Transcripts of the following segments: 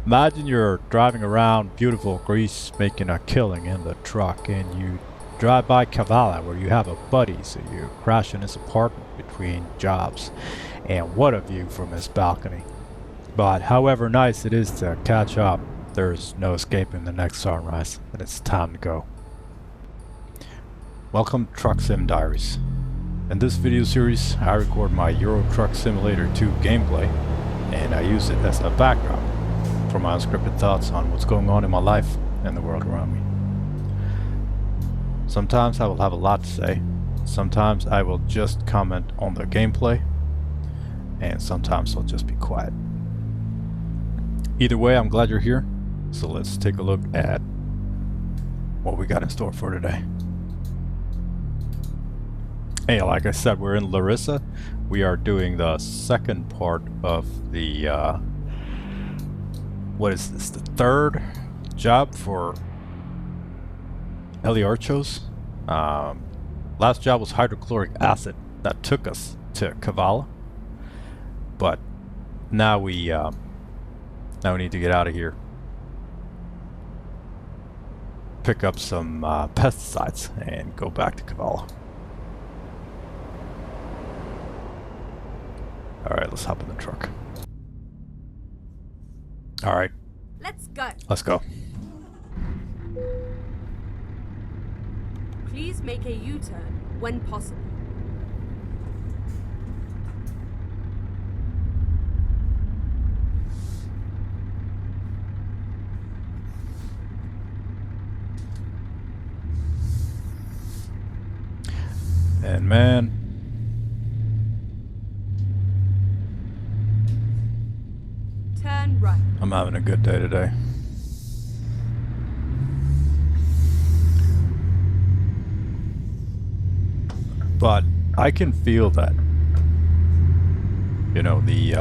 Imagine you're driving around beautiful Greece making a killing in the truck and you drive by Kavala where you have a buddy, so you crash in his apartment between jobs. And what a view from his balcony. But however nice it is to catch up, there's no escaping the next sunrise, and it's time to go. Welcome to Truck Sim Diaries. In this video series, I record my Euro Truck Simulator 2 gameplay, and I use it as a backdrop for my unscripted thoughts on what's going on in my life and the world around me. Sometimes I will have a lot to say, sometimes I will just comment on the gameplay, and sometimes I'll just be quiet. Either way, I'm glad you're here, so let's take a look at what we got in store for today. Hey, like I said, we're in Larissa. We are doing the second part of the, what is this, the third job for Eliarchos. Last job was hydrochloric acid that took us to Kavala. But now we need to get out of here. Pick up some pesticides and go back to Kavala. Alright, let's hop in the truck. Alright. Let's go. Let's go. Please make a U-turn when possible. And man, Turn right. I'm having a good day today. But I can feel that, you know, the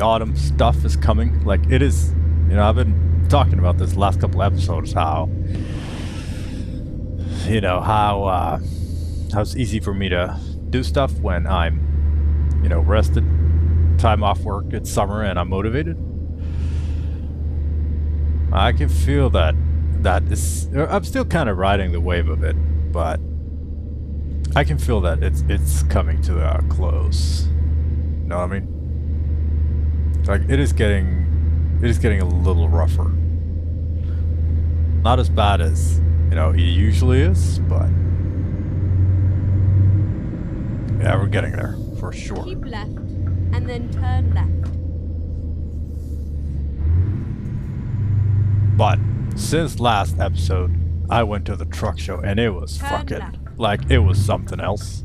autumn stuff is coming. Like, it is, you know, I've been talking about this last couple episodes, how, you know, how it's easy for me to do stuff when I'm, you know, rested, time off work, it's summer and I'm motivated. I can feel that is, I'm still kind of riding the wave of it, but I can feel that it's coming to a close. You know what I mean? Like, it is getting a little rougher. Not as bad as, you know, it usually is, but yeah, we're getting there for sure. Keep left and then turn left. But since last episode, I went to the truck show and it was Turn fucking left. like, it was something else.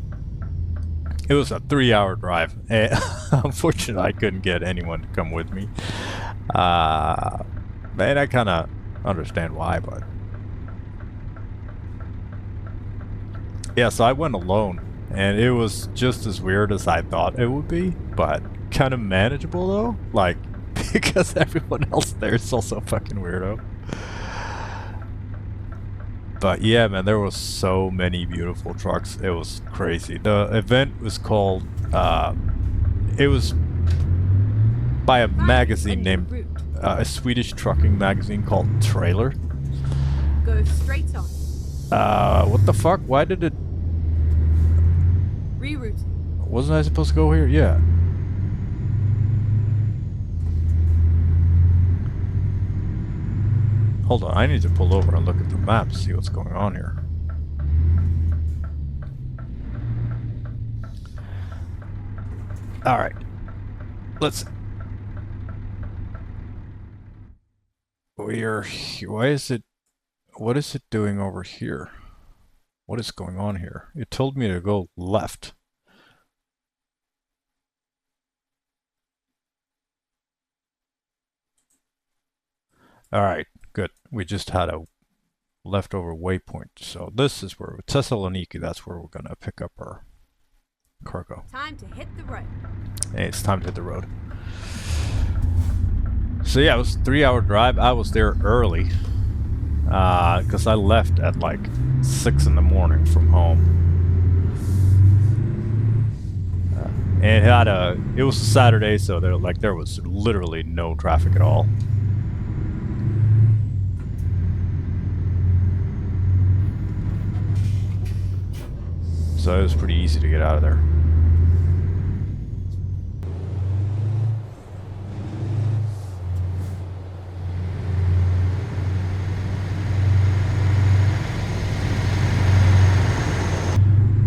It was a 3-hour drive, and unfortunately I couldn't get anyone to come with me. Man, I kind of understand why, but yeah, so I went alone, and it was just as weird as I thought it would be, but kind of manageable though, like, because everyone else there is also fucking weirdo. But yeah, man, there was so many beautiful trucks. It was crazy. The event was called, it was by a magazine named, a Swedish trucking magazine called Trailer. Go straight on. What the fuck? Why did it... Rerouting. Wasn't I supposed to go here? Yeah. Hold on, I need to pull over and look at the map to see what's going on here. Alright. Let's... Why is it... What is it doing over here? What is going on here? It told me to go left. Alright, good. We just had a leftover waypoint. So this is where, Thessaloniki, that's where we're gonna pick up our cargo. Time to hit the road. Hey, it's time to hit the road. So yeah, it was a 3-hour drive. I was there early. Because I left at like 6 in the morning from home. And it was a Saturday, so there was literally no traffic at all. So it was pretty easy to get out of there.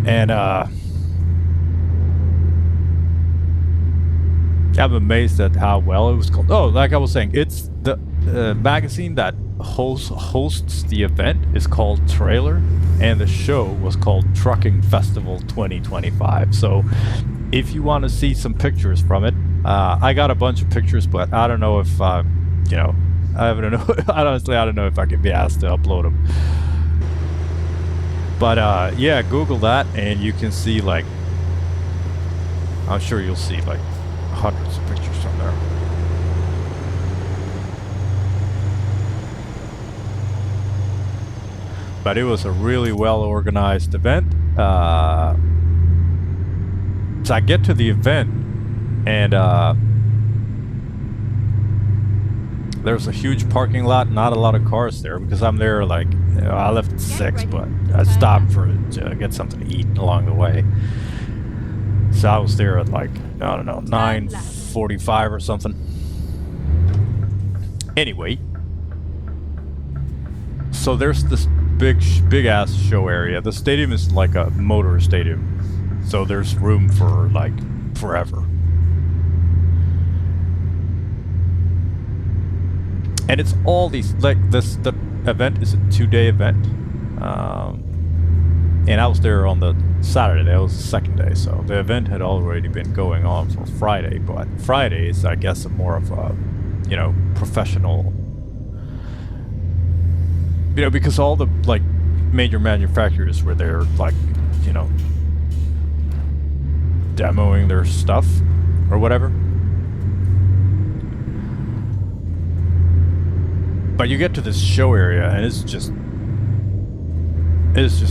And I'm amazed at how well it was called. Oh, like I was saying, it's the magazine that hosts the event is called Trailer, and the show was called Trucking Festival 2025. So if you want to see some pictures from it, I got a bunch of pictures, but I don't know if you know, I don't know. Honestly, I don't know if I can be asked to upload them. But yeah, Google that and you can see, like, I'm sure you'll see like hundreds of pictures from there. But it was a really well organized event. So I get to the event and there's a huge parking lot, not a lot of cars there because I'm there like, you know, I left at 6, but I stopped to get something to eat along the way. So I was there at like, I don't know, 9:45 or something. Anyway, so there's this big ass show area. The stadium is like a motor stadium, so there's room for like forever. And it's all these, like, the event is a 2-day event. And I was there on the Saturday, that was the second day, so the event had already been going on for Friday, but Friday is, I guess, more of a, you know, professional, you know, because all the, like, major manufacturers were there, like, you know, demoing their stuff or whatever. But you get to this show area and it's just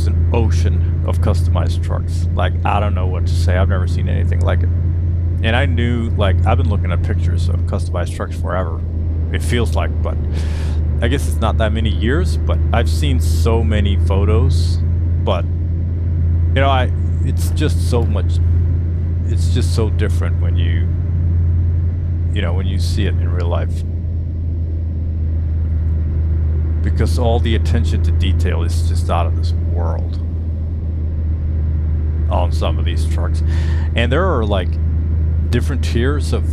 an ocean of customized trucks. Like, I don't know what to say. I've never seen anything like it. And I knew, like, I've been looking at pictures of customized trucks forever. It feels like, but I guess it's not that many years, but I've seen so many photos. But, you know, it's just so much, it's just so different when you know, when you see it in real life. Because all the attention to detail is just out of this world on some of these trucks. And there are like different tiers of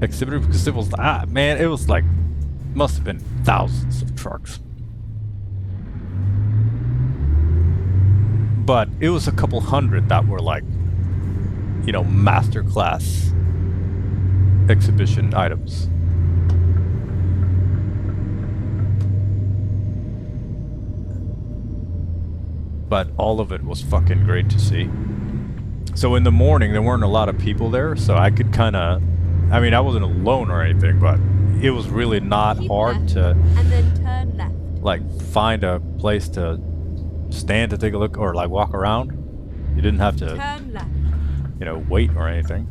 exhibitors, because it was, man, it was like, must have been thousands of trucks. But it was a couple hundred that were like, you know, masterclass exhibition items. But all of it was fucking great to see. So in the morning, there weren't a lot of people there, so I could kind of, I mean, I wasn't alone or anything, but it was really not hard to, and then turn left. like, find a place to stand to take a look or like walk around. You didn't have to, Turn left. you know, wait or anything.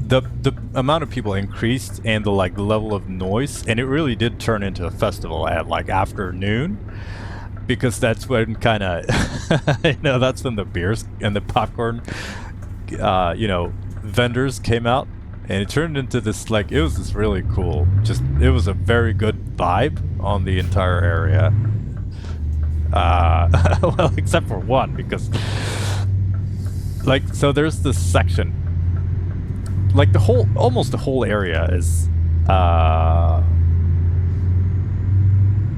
The amount of people increased and the like level of noise, and it really did turn into a festival at like afternoon, because that's when kind of you know, that's when the beers and the popcorn you know, vendors came out, and it turned into this, like, it was this really cool, just, it was a very good vibe on the entire area. Well, except for one, because like, so there's this section, like the whole, almost the whole area is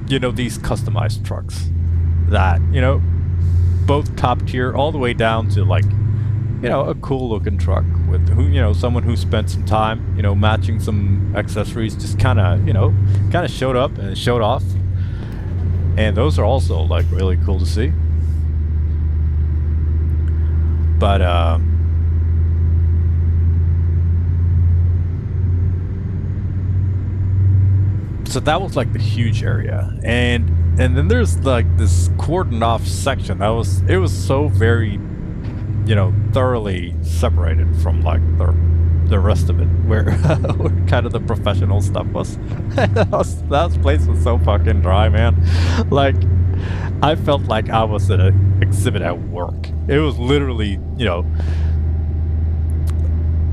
you know, these customized trucks that, you know, both top tier all the way down to, like, you know, a cool looking truck with who, you know, someone who spent some time, you know, matching some accessories, just kind of, you know, kind of showed up and showed off. And those are also like really cool to see. But so that was like the huge area, and then there's like this cordoned off section that was, it was so very thoroughly separated from like the rest of it, where, where kind of the professional stuff was. That place was so fucking dry, man. Like, I felt like I was at an exhibit at work. It was literally,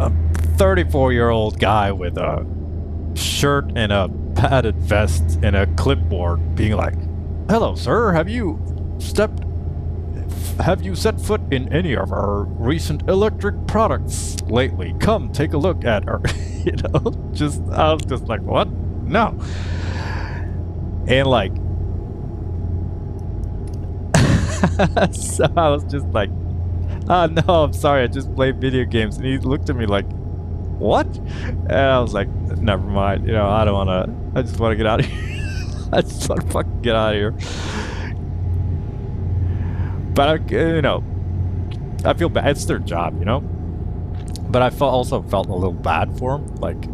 a 34-year-old guy with a shirt and a padded vest and a clipboard being like, "Hello, sir. Have you set foot in any of our recent electric products lately? Come take a look at our," I was just like, "What? No." And like, so I was just like, "Oh no, I'm sorry, I just play video games." And he looked at me like, "What?" And I was like, "Never mind, I don't wanna, I just wanna get out of here." I just wanna fucking get out of here. But I feel bad. It's their job, But I also felt a little bad for him. Like,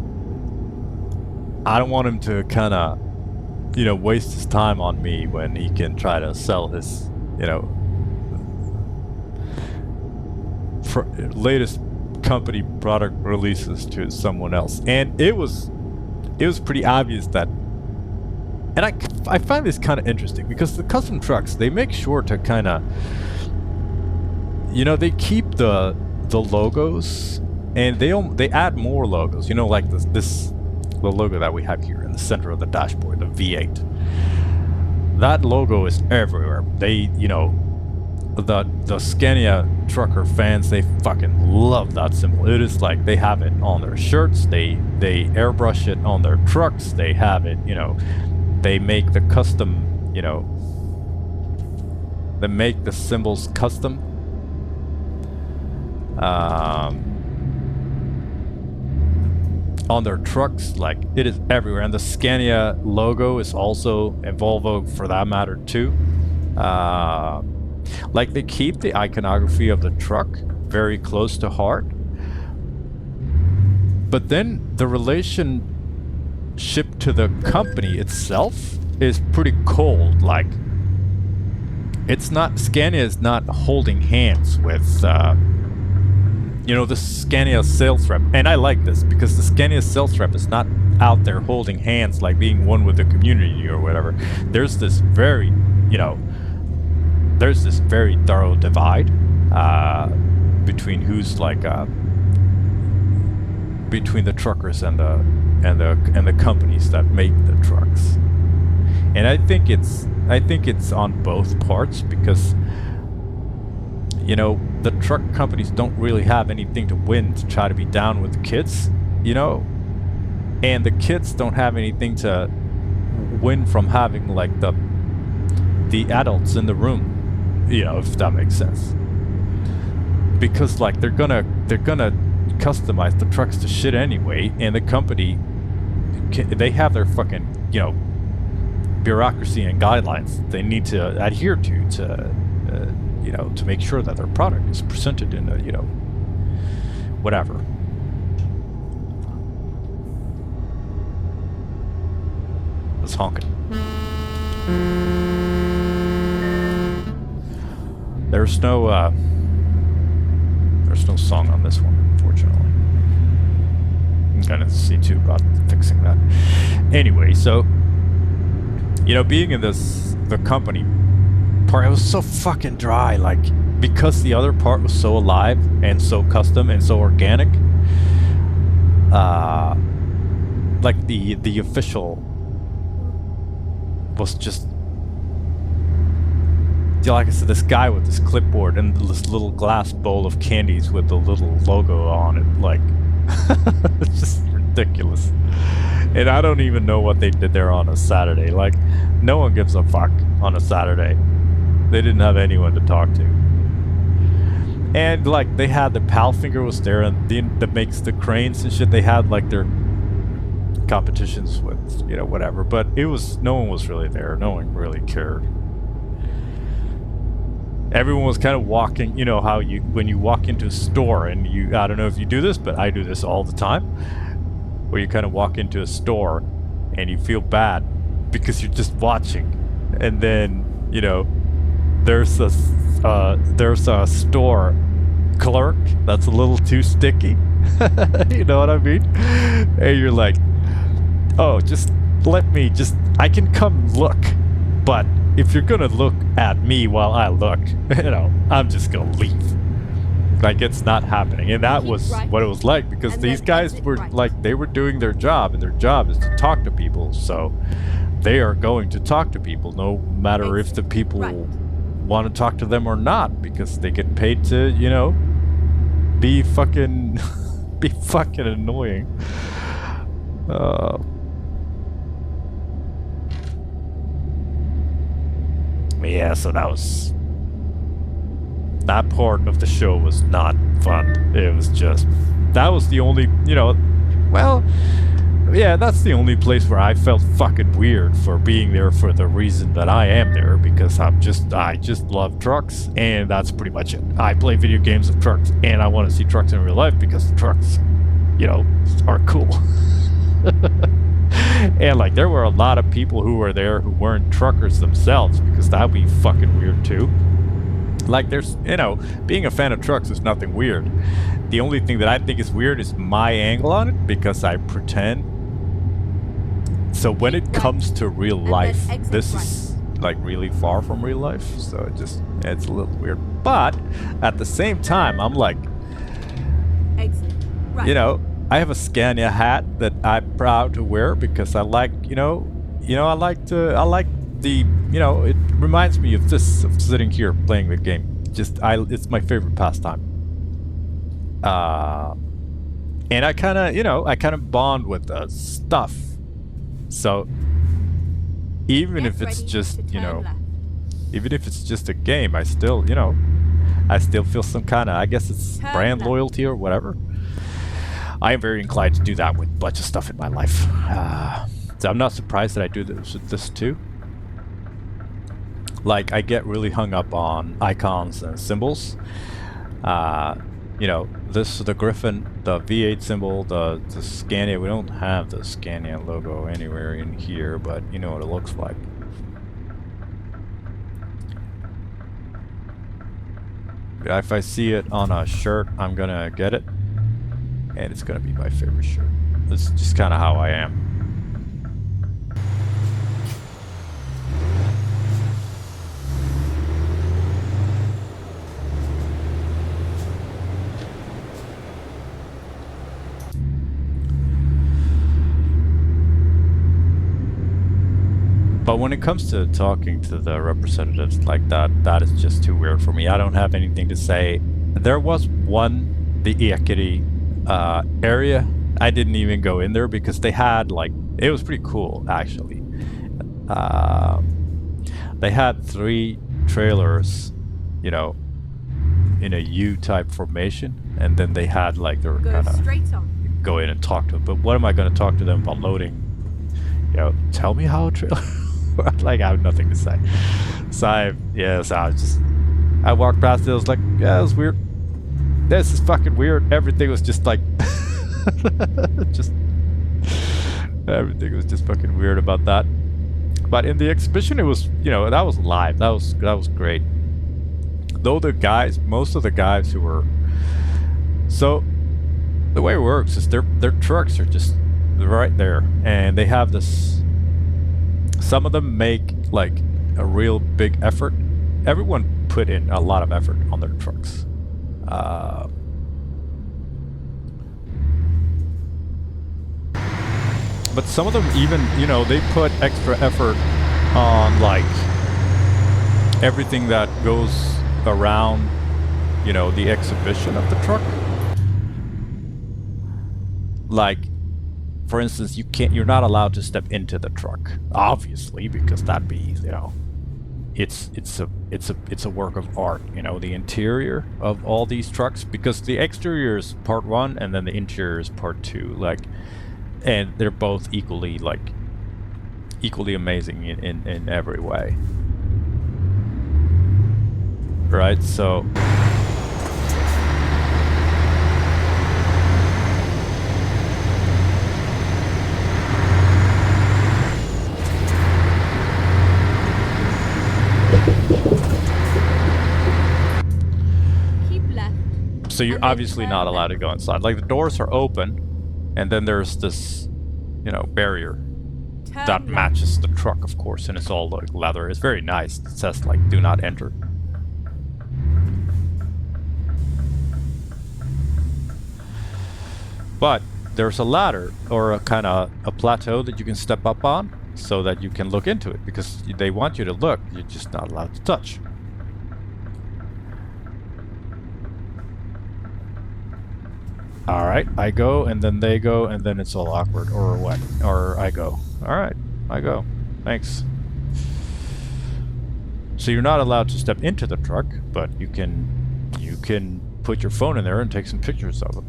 I don't want him to kind of, waste his time on me when he can try to sell his, latest company product releases to someone else. And it was pretty obvious that. And I find this kind of interesting because the custom trucks, they make sure to kind of, they keep the logos, and they add more logos. Like the logo that we have here in the center of the dashboard, the V8. That logo is everywhere. They, the Scania trucker fans, they fucking love that symbol. It is like they have it on their shirts. They airbrush it on their trucks. They have it, They make the custom, they make the symbols custom. On their trucks, like, it is everywhere. And the Scania logo is also, and Volvo for that matter too. Like, they keep the iconography of the truck very close to heart. But then the relationship to the company itself is pretty cold. Like, Scania is not holding hands with, the Scania sales rep. And I like this because the Scania sales rep is not out there holding hands, like being one with the community or whatever. There's this very, thorough divide between who's like, between the truckers and the companies that make the trucks. And I think it's on both parts because the truck companies don't really have anything to win to try to be down with the kids, and the kids don't have anything to win from having like the adults in the room, if that makes sense. Because like they're gonna customize the trucks to shit anyway, and the company they have their fucking bureaucracy and guidelines they need to adhere to make sure that their product is presented in a whatever. It's honking. There's no song on this one, unfortunately. I'm gonna see too about fixing that. Anyway, so being in the company part, it was so fucking dry, like, because the other part was so alive and so custom and so organic. Like the official was just, like I said, this guy with this clipboard and this little glass bowl of candies with the little logo on it, like, it's just ridiculous. And I don't even know what they did there on a Saturday. Like, no one gives a fuck on a Saturday. They didn't have anyone to talk to. And like, they had the Palfinger was there, and that makes the cranes and shit. They had like their competitions with whatever, but no one was really there. No one really cared. Everyone was kind of walking, how when you walk into a store and I don't know if you do this, but I do this all the time, where you kind of walk into a store and you feel bad because you're just watching, and then there's a store clerk that's a little too sticky. You know what I mean? And you're like, oh, just let me I can come look. But if you're gonna look at me while I look, I'm just gonna leave. Like, it's not happening. And that was what it was like, because these guys were like, they were doing their job, and their job is to talk to people. So they are going to talk to people no matter if the people want to talk to them or not, because they get paid to, be fucking be fucking annoying. Yeah, so that part of the show was not fun. It was just, that was the only, well, yeah, that's the only place where I felt fucking weird for being there for the reason that I am there, because I just love trucks, and that's pretty much it. I play video games of trucks, and I want to see trucks in real life because the trucks, are cool. And like, there were a lot of people who were there who weren't truckers themselves, because that'd be fucking weird too. Like, there's, being a fan of trucks is nothing weird. The only thing that I think is weird is my angle on it, because I pretend. So when it comes to real life, this is like really far from real life, so it's a little weird. But at the same time, I'm like, I have a Scania hat that I'm proud to wear, because I like, I like the, it reminds me of this, of sitting here playing the game. It's my favorite pastime. And I kind of bond with the stuff. So even if it's just, even if it's just a game, I still feel some kind of, I guess it's brand loyalty or whatever. I am very inclined to do that with a bunch of stuff in my life. So I'm not surprised that I do this with this too. Like, I get really hung up on icons and symbols. The Griffin, the V8 symbol, the Scania. We don't have the Scania logo anywhere in here, but you know what it looks like. If I see it on a shirt, I'm gonna get it. And it's gonna be my favorite shirt. That's just kind of how I am. But when it comes to talking to the representatives like that, that is just too weird for me. I don't have anything to say. There was one, the Ekiri area. I didn't even go in there because they had, like, it was pretty cool actually. They had 3 trailers, in a U-type formation, and then they had, like, they were kind of go in and talk to them. But what am I going to talk to them about loading? Tell me how a trailer. Like, I have nothing to say. So I walked past it. I was like, yeah, it was weird. This is fucking weird. Everything was just like, everything was just fucking weird about that. But in the exhibition, it was, that was live. That was great. Though most of the guys who were, so the way it works is their trucks are just right there, and they have this. Some of them make, like, a real big effort. Everyone put in a lot of effort on their trucks. But some of them even, they put extra effort on, like, everything that goes around, the exhibition of the truck. Like, for instance, you're not allowed to step into the truck, obviously, because that'd be, it's a work of art, the interior of all these trucks, because the exterior is part 1 and then the interior is part 2, like, and they're both equally amazing in every way, right? So So you're And then obviously turn not allowed to left. go inside. Like the doors are open, and then there's this, you know, barrier Turn that left. matches the truck, of course, and it's all like leather. It's very nice. It says like "Do not enter." But there's a ladder or a kind of a plateau that you can step up on so that you can look into it because they want you to look. You're just not allowed to touch. All right, I go and then they go and then it's all awkward or what? Or I go. All right, I go. Thanks. So you're not allowed to step into the truck, but you can put your phone in there and take some pictures of it.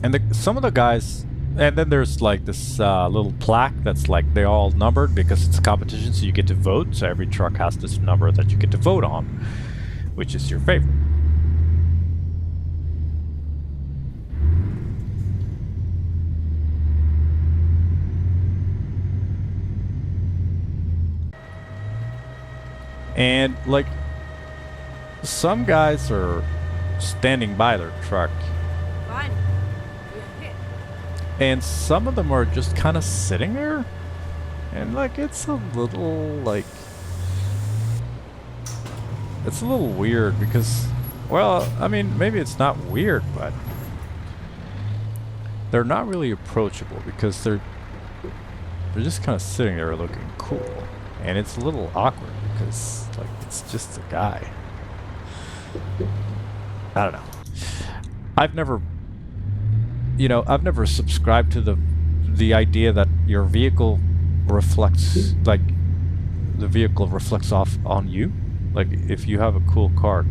And some of the guys, and then there's like this little plaque that's like they're all numbered because it's a competition, so you get to vote. So every truck has this number that you get to vote on, which is your favorite. And like some guys are standing by their truck, Finally, we're hit. and some of them are just kind of sitting there, and like it's a little weird because, well, I mean, maybe it's not weird, but they're not really approachable because they're just kind of sitting there looking cool, and it's a little awkward because like it's just a guy. I don't know. I've never subscribed to the idea that your vehicle reflects, like the vehicle reflects off on you. Like if you have a cool car,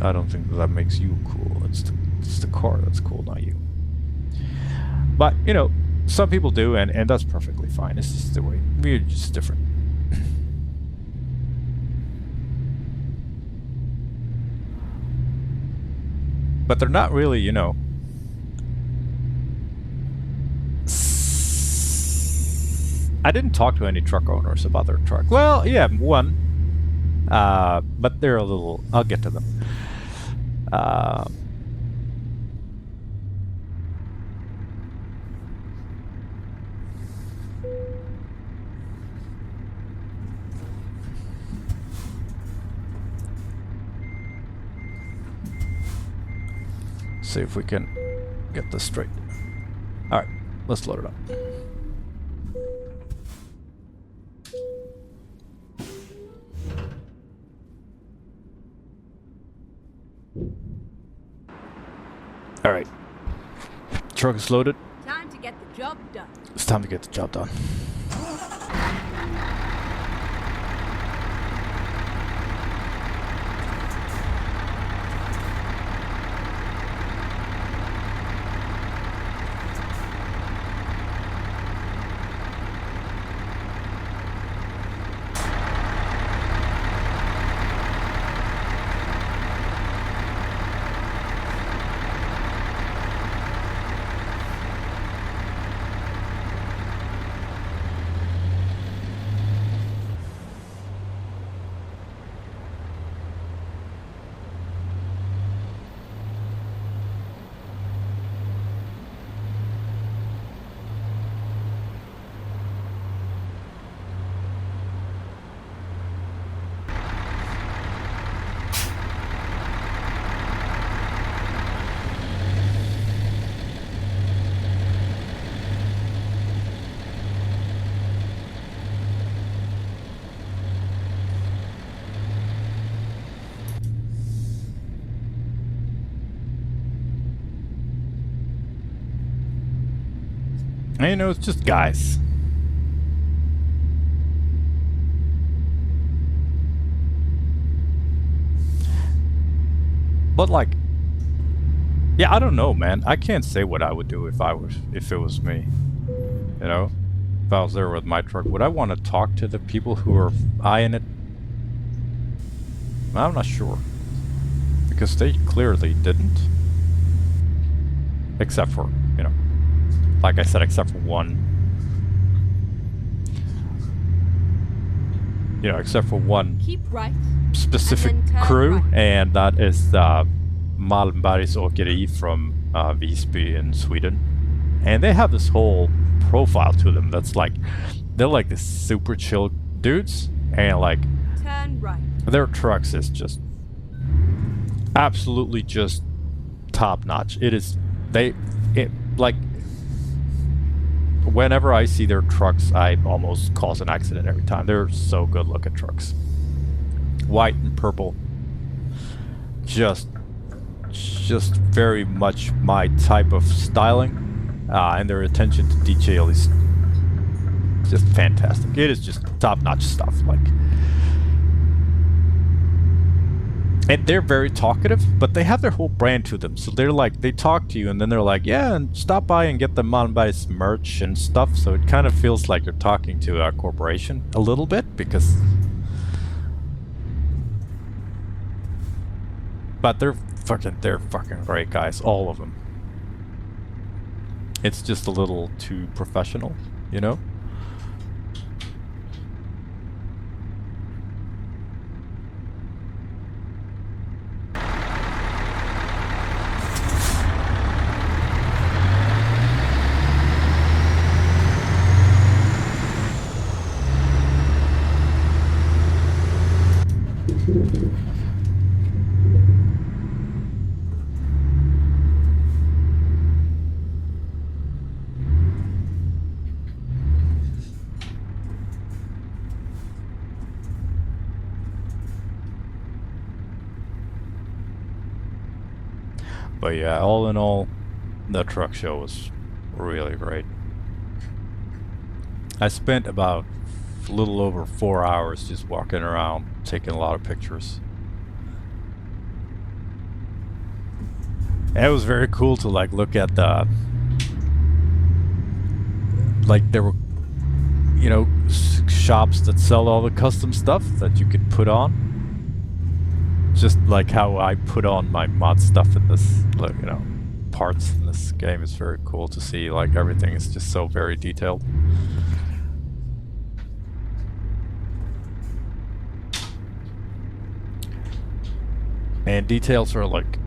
I don't think that makes you cool. It's the car that's cool, not you. But you know, some people do, and that's perfectly fine. It's just the way we're just different. But they're not really, you know. I didn't talk to any truck owners about their truck. Well, yeah, one. But they're a little. I'll get to them. See if we can get this straight. All right, let's load it up. All right, truck is loaded. Time to get the job done. It's time to get the job done. And, you know, it's just guys. But like, yeah, I don't know, man. I can't say what I would do if it was me. You know, if I was there with my truck, would I want to talk to the people who are eyeing it? I'm not sure, because they clearly didn't. Except for, you know, like I said, except for one. you know, except for one Keep right. specific And then turn crew, right. and that is Malmbergs Åkeri from Visby in Sweden. And they have this whole profile to them that's like, they're like this super chill dudes, and like Turn right. their trucks is just absolutely just top notch. It is, like, whenever I see their trucks, I almost cause an accident every time. They're so good looking trucks. White and purple. Just very much my type of styling. And their attention to detail is just fantastic. It is just top-notch stuff. Like, and they're very talkative, but they have their whole brand to them. So they're like, they talk to you, and then they're like, yeah, and stop by and get the Malmbergs merch and stuff. So it kind of feels like you're talking to a corporation a little bit, because, but they're fucking great guys, all of them. It's just a little too professional, you know? But yeah, all in all, the truck show was really great. I spent about a little over 4 hours just walking around, taking a lot of pictures. And it was very cool to like look at the, like there were, you know, shops that sell all the custom stuff that you could put on. Just like how I put on my mod stuff in this, like, you know, parts in this game is very cool to see. Like everything is just so very detailed. And details are like,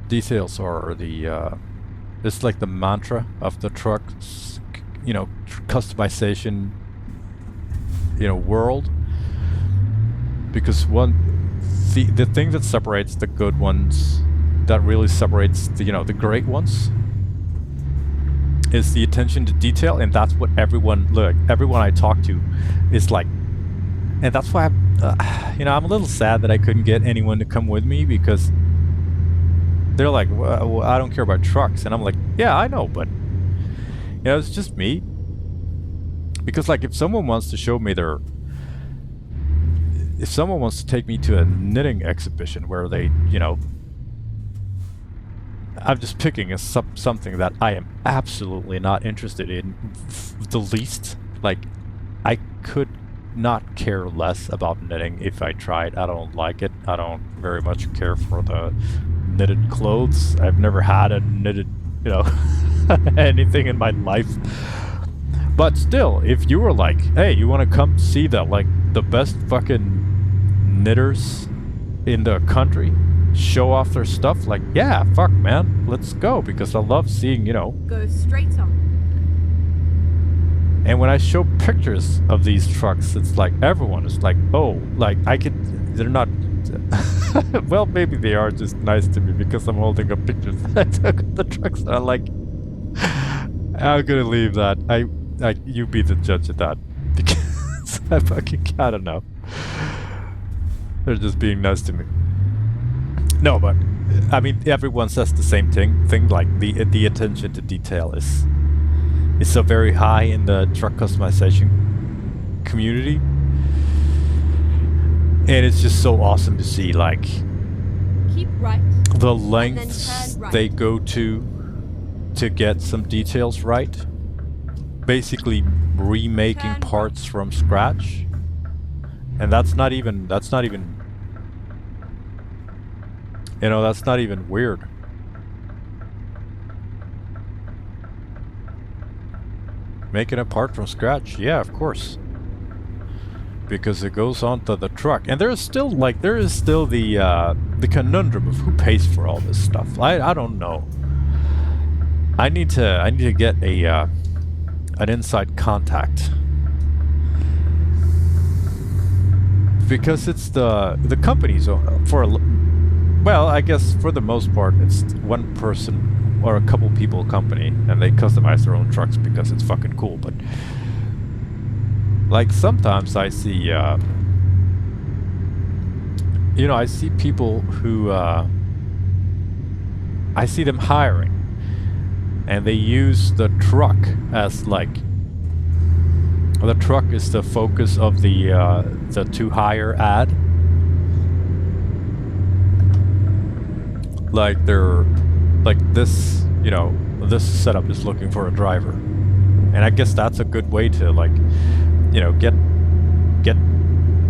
details are the it's like the mantra of the truck's, you know, customization, you know, world. Because the thing that separates the good ones, that really separates the, you know, the great ones, is the attention to detail. And that's what everyone I talk to is like. And that's why you know, I'm a little sad that I couldn't get anyone to come with me, because they're like, well, I don't care about trucks. And I'm like, yeah, I know, but you know, it's just me. Because like, if someone wants to show me their, if someone wants to take me to a knitting exhibition where they, you know, I'm just picking something that I am absolutely not interested in the least. Like, I could not care less about knitting if I tried. I don't like it. I don't very much care for the knitted clothes. I've never had a knitted, you know, anything in my life. But still, if you were like, hey, you want to come see the, like, the best fucking knitters in the country show off their stuff, like, yeah, fuck, man, let's go, because I love seeing, you know. Go straight on. And when I show pictures of these trucks, it's like everyone is like, oh, like, I could, they're not, well, maybe they are just nice to me because I'm holding up pictures I took of the trucks. And I'm like, I'm gonna leave that. You be the judge of that, because I don't know. They're just being nice to me. No, but I mean, everyone says the same thing. Like the attention to detail is so very high in the truck customization community, and it's just so awesome to see, like, Keep right. the lengths right. they go to get some details right. Basically remaking Turn parts from scratch, and that's not even you know, that's not even weird. Making a part from scratch? Yeah, of course. Because it goes onto the truck. And there is still the conundrum of who pays for all this stuff. I don't know. I need to get an inside contact. Because it's the companies well, I guess for the most part it's one person or a couple people company, and they customize their own trucks because it's fucking cool. But like sometimes I see I see people who I see them hiring, and they use the truck as like the truck is the focus of the to hire ad. Like they're like this, this setup is looking for a driver, and I guess that's a good way to like,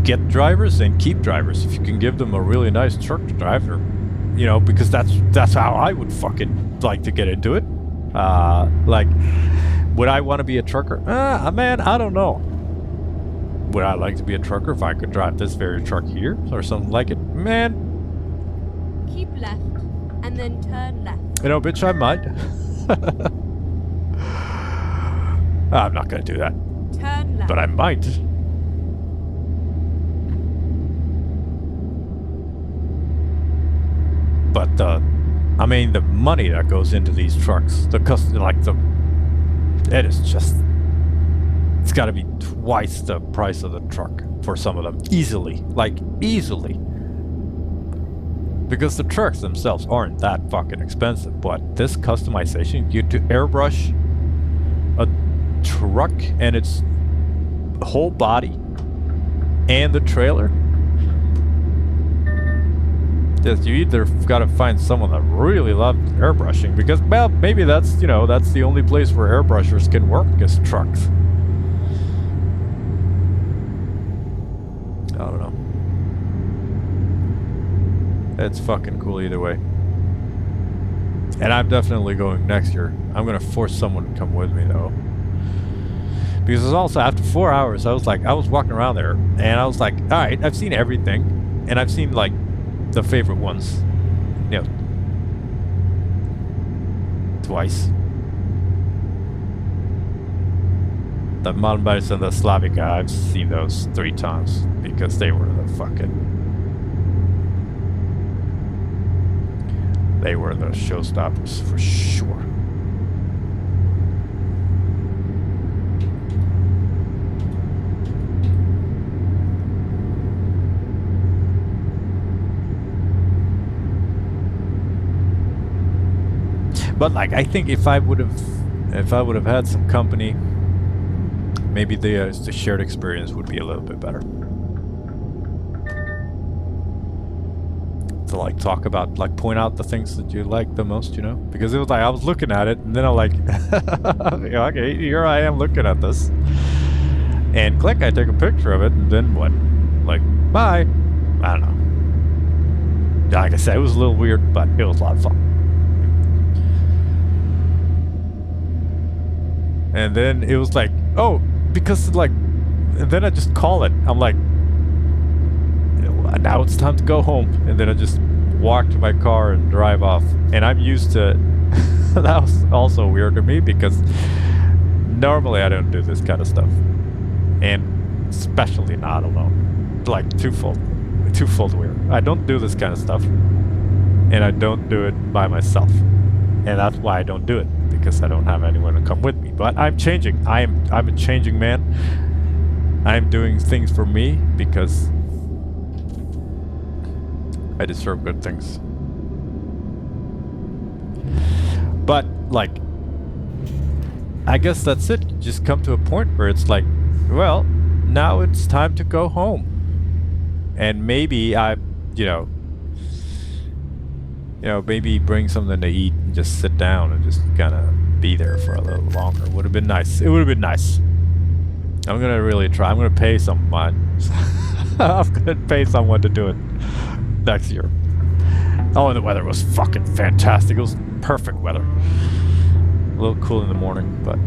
get drivers and keep drivers if you can give them a really nice truck to drive, or because that's how I would fucking like to get into it. Like, would I want to be a trucker? Man, I don't know. Would I like to be a trucker if I could drive this very truck here or something like it? Man, Keep left and then turn left. bitch, I might. I'm not gonna do that, Turn left. but I might. But I mean, the money that goes into these trucks, it is just, it's got to be twice the price of the truck for some of them, easily, because the trucks themselves aren't that fucking expensive. But this customization, you to airbrush a truck and its whole body and the trailer. Yes, you either got to find someone that really loves airbrushing, because, well, maybe that's the only place where airbrushers can work is trucks. I don't know. It's fucking cool either way. And I'm definitely going next year. I'm gonna force someone to come with me though, because it's also after 4 hours, I was walking around there and I was like, all right, I've seen everything, and I've seen like the favorite ones, twice. The Malmbergs and the Slavica, I've seen those 3 times because they were the showstoppers for sure. But like, I think if I would have had some company, maybe the shared experience would be a little bit better. To like talk about, like point out the things that you like the most, because it was like I was looking at it and then I'm like, okay, here I am looking at this, and click, I take a picture of it, and then what? Like, bye. I don't know. Like I said, it was a little weird, but it was a lot of fun. And then it was like, oh, because like, and then I just call it. I'm like, now it's time to go home. And then I just walk to my car and drive off. And I'm used to, that was also weird to me, because normally I don't do this kind of stuff. And especially not alone. Like twofold weird. I don't do this kind of stuff. And I don't do it by myself. And that's why I don't do it, because I don't have anyone to come with me. But I'm changing. I'm a changing man. I'm doing things for me because I deserve good things. But like, I guess that's it. You just come to a point where it's like, well, now it's time to go home. And maybe maybe bring something to eat and just sit down and just kind of be there for a little longer. Would have been nice. It would have been nice. I'm going to really try. I'm going to pay someone. I'm going to pay someone to do it next year. Oh, and the weather was fucking fantastic. It was perfect weather. A little cool in the morning, but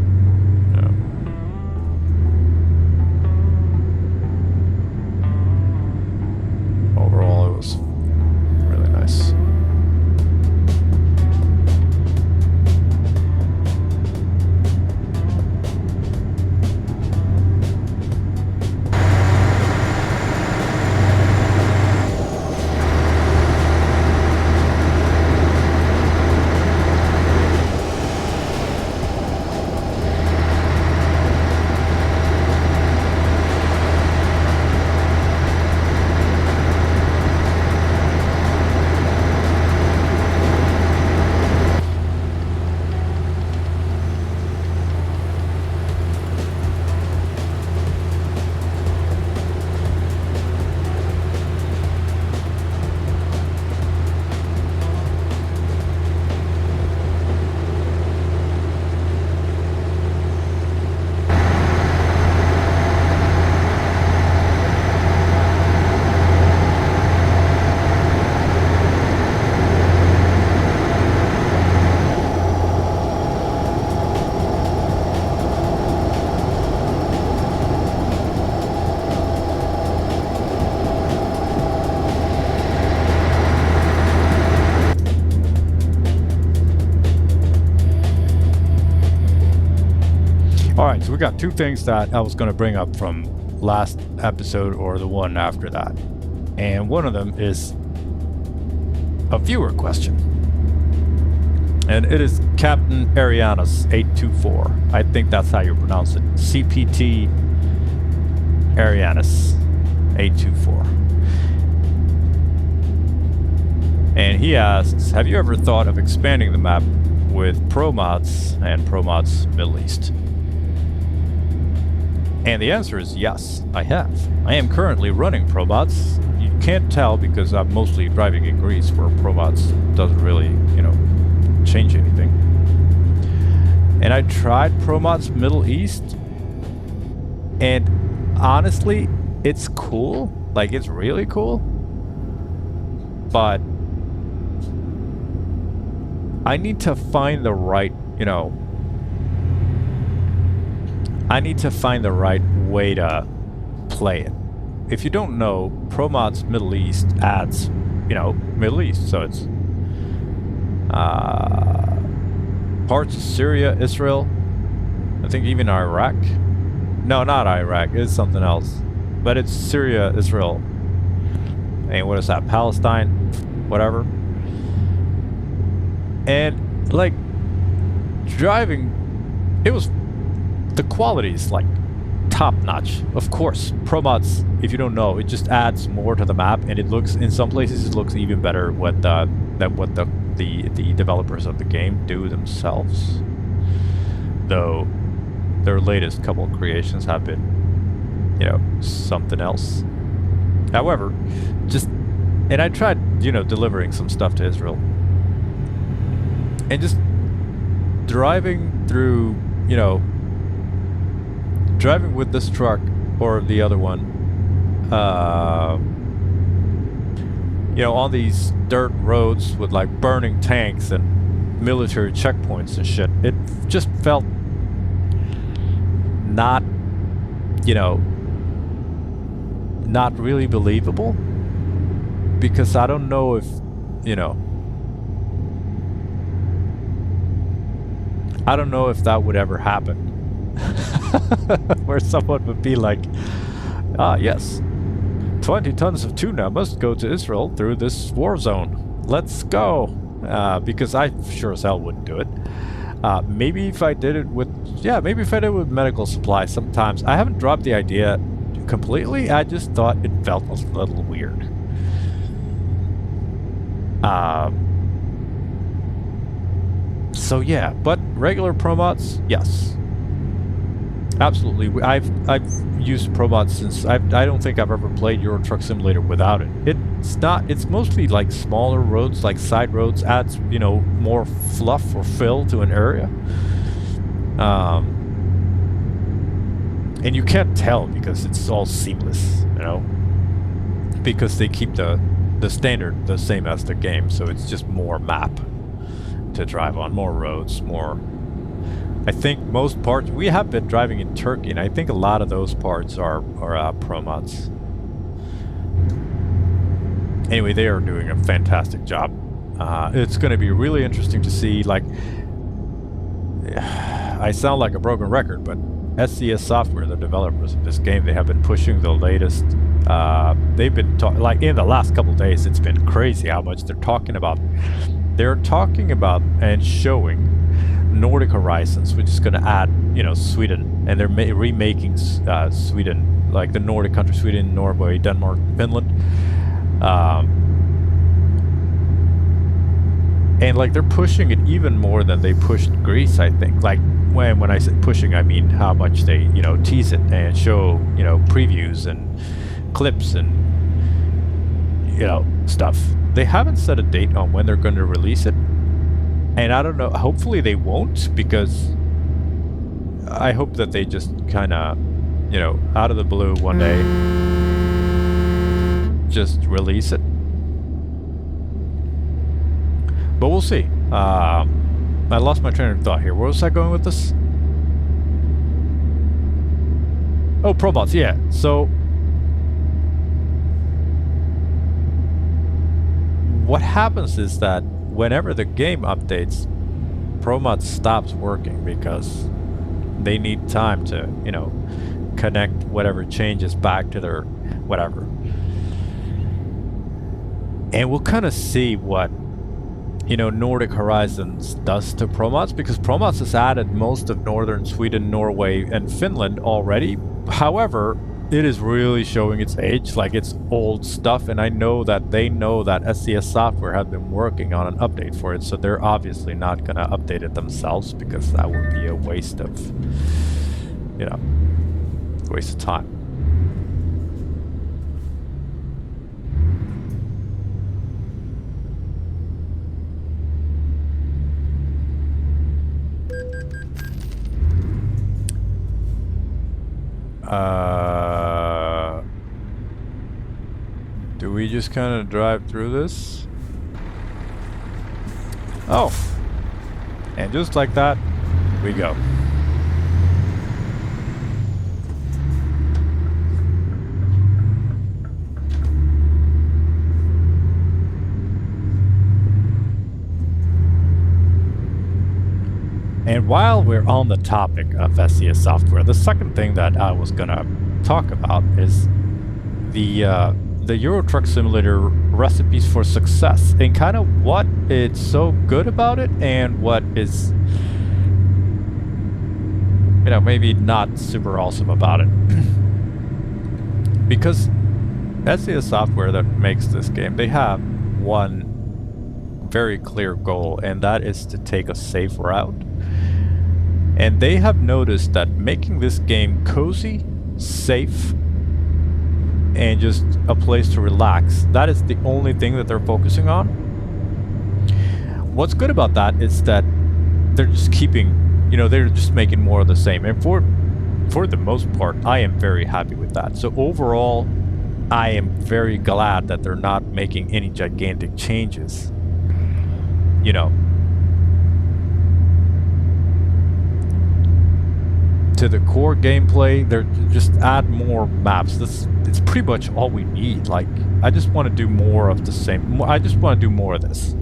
Alright, so we got two things that I was going to bring up from last episode or the one after that. And one of them is a viewer question. And it is Captain Arianus 824. I think that's how you pronounce it. CPT Arianus 824. And he asks, have you ever thought of expanding the map with ProMods and ProMods Middle East? And the answer is yes, I have. I am currently running ProMods. You can't tell because I'm mostly driving in Greece where ProMods doesn't really, change anything. And I tried ProMods Middle East, and honestly, it's cool. Like, it's really cool. But I need to find the right, I need to find the right way to play it. If you don't know, ProMods Middle East adds, Middle East. So it's parts of Syria, Israel, I think even Iraq. No, not Iraq. It's something else. But it's Syria, Israel, and what is that? Palestine, whatever. And like driving, the quality is like top notch. Of course, ProMods, if you don't know, it just adds more to the map, and it looks, in some places, it looks even better than what the developers of the game do themselves. Though their latest couple of creations have been, something else. However, and I tried, delivering some stuff to Israel, and just driving through, driving with this truck or the other one, on these dirt roads with like burning tanks and military checkpoints and shit, it just felt not, not really believable, because I don't know if, I don't know if that would ever happen. Where someone would be like, yes, 20 tons of tuna must go to Israel through this war zone. Let's go. Because I sure as hell wouldn't do it. Maybe if I did it with, medical supplies sometimes. I haven't dropped the idea completely. I just thought it felt a little weird. So yeah, but regular ProMods, yes. Absolutely. I've used ProMods since I don't think I've ever played Euro Truck Simulator without it. It's mostly like smaller roads, like side roads, adds, more fluff or fill to an area. And you can't tell because it's all seamless, because they keep the standard the same as the game, so it's just more map to drive on, more roads, more. I think most parts, we have been driving in Turkey, and I think a lot of those parts are ProMods. Anyway, they are doing a fantastic job. It's going to be really interesting to see, like, I sound like a broken record, but SCS Software, the developers of this game, they have been pushing the latest. They've been like in the last couple of days, it's been crazy how much they're talking about. They're talking about and showing Nordic Horizons, which is going to add, Sweden, and they're remaking Sweden, like the Nordic countries, Sweden, Norway, Denmark, Finland, and like they're pushing it even more than they pushed Greece. I think, like when I say pushing, I mean how much they tease it and show previews and clips and stuff. They haven't set a date on when they're going to release it. And I don't know, hopefully they won't, because I hope that they just kind of, out of the blue one day, just release it. But we'll see. I lost my train of thought here. Where was I going with this? Oh, ProMods, yeah. So, what happens is that whenever the game updates, ProMods stops working because they need time to, you know, connect whatever changes back to their whatever. And we'll kind of see what, you know, Nordic Horizons does to ProMods, because ProMods has added most of northern Sweden, Norway, and Finland already. However, it is really showing its age, like it's old stuff, and I know that they know that SCS Software have been working on an update for it, so they're obviously not going to update it themselves, because that would be a waste of, you know, waste of time. Do we just kind of drive through this? Oh, and just like that, we go. And while we're on the topic of SCS Software, the second thing that I was gonna talk about is the Euro Truck Simulator recipes for success, and kind of what it's so good about it and what is, you know, maybe not super awesome about it. Because SCS Software that makes this game, they have one very clear goal, and that is to take a safe route. And they have noticed that making this game cozy, safe, and just a place to relax, that is the only thing that they're focusing on. What's good about that is that they're just keeping, you know, they're just making more of the same. And for the most part, I am very happy with that. So overall, I am very glad that they're not making any gigantic changes. You know, to the core gameplay, they're just add more maps. It's pretty much all we need. Like, I just want to do more of the same. I just want to do more of this.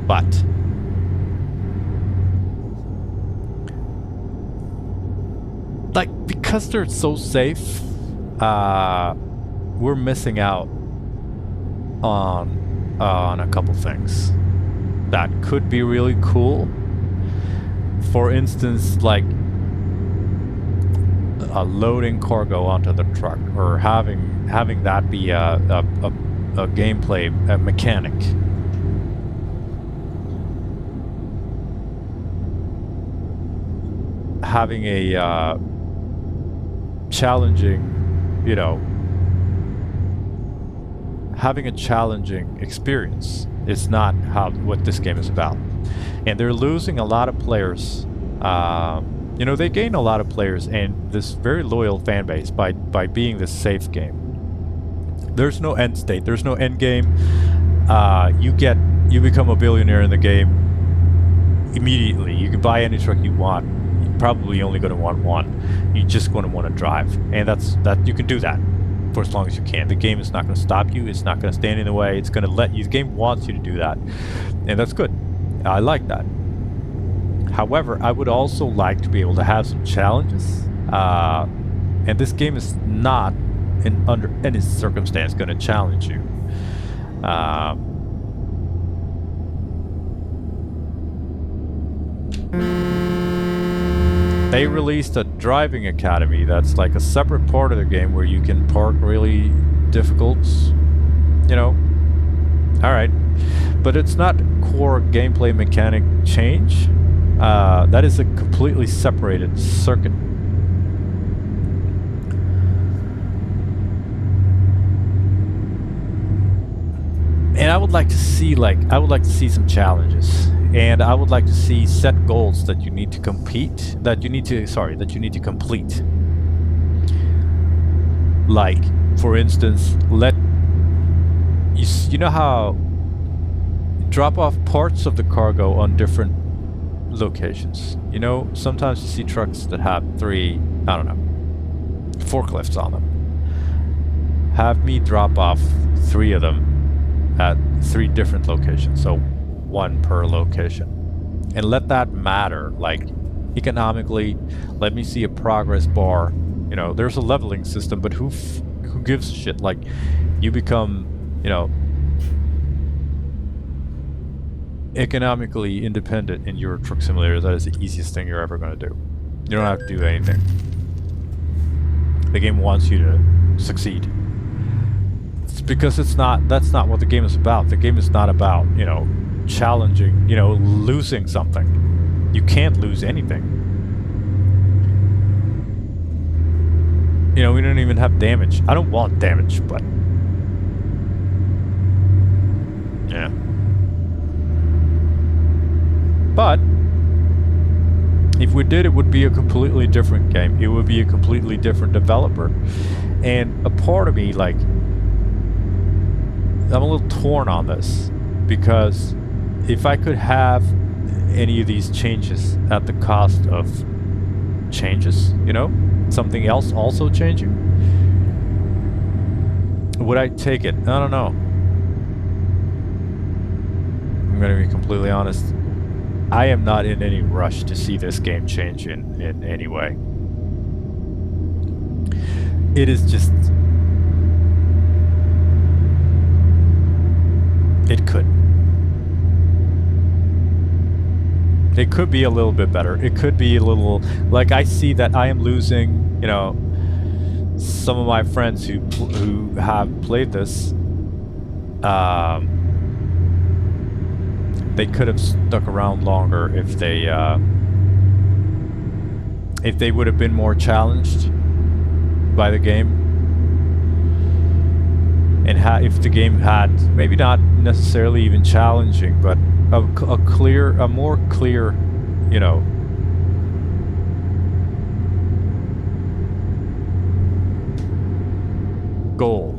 But like, because they're so safe, we're missing out on a couple things that could be really cool. For instance, like loading cargo onto the truck, or having that be a gameplay mechanic. Having a challenging, you know, having a challenging experience is not what this game is about. And they're losing a lot of players. You know, they gain a lot of players and this very loyal fan base by being this safe game. There's no end state. There's no end game. You become a billionaire in the game immediately. You can buy any truck you want. You're probably only going to want one. You're just going to want to drive, and that you can do that for as long as you can. The game is not going to stop you. It's not going to stand in the way. It's going to let you. The game wants you to do that, and that's good. I like that. However, I would also like to be able to have some challenges, and this game is not, under any circumstance, going to challenge you. They released a driving academy that's like a separate part of the game where you can park really difficult, you know. Alright. But it's not core gameplay mechanic change. That is a completely separated circuit. And I would like to see some challenges, and I would like to see set goals that you need to complete. Like, for instance, you know how drop off parts of the cargo on different locations. You know, sometimes you see trucks that have 3, I don't know, forklifts on them. Have me drop off 3 of them at 3 different locations. So one per location. And let that matter, like economically. Let me see a progress bar. You know, there's a leveling system, but who gives a shit? Like, you become, you know, economically independent in your truck simulator. That is the easiest thing you're ever going to do. You don't have to do anything. The game wants you to succeed. It's because that's not what the game is about. The game is not about, you know, challenging, you know, losing something. You can't lose anything. You know, we don't even have damage. I don't want damage, but yeah. But if we did, it would be a completely different game. It would be a completely different developer. And a part of me, like, I'm a little torn on this, because if I could have any of these changes at the cost of changes, you know, something else also changing, would I take it? I don't know. I'm gonna be completely honest. I am not in any rush to see this game change in any way. It is just... It could. It could be a little bit better. It could be a little... Like, I see that I am losing, you know, some of my friends who have played this. They could have stuck around longer if they would have been more challenged by the game, and if the game had maybe not necessarily even challenging, but a more clear, you know, goal.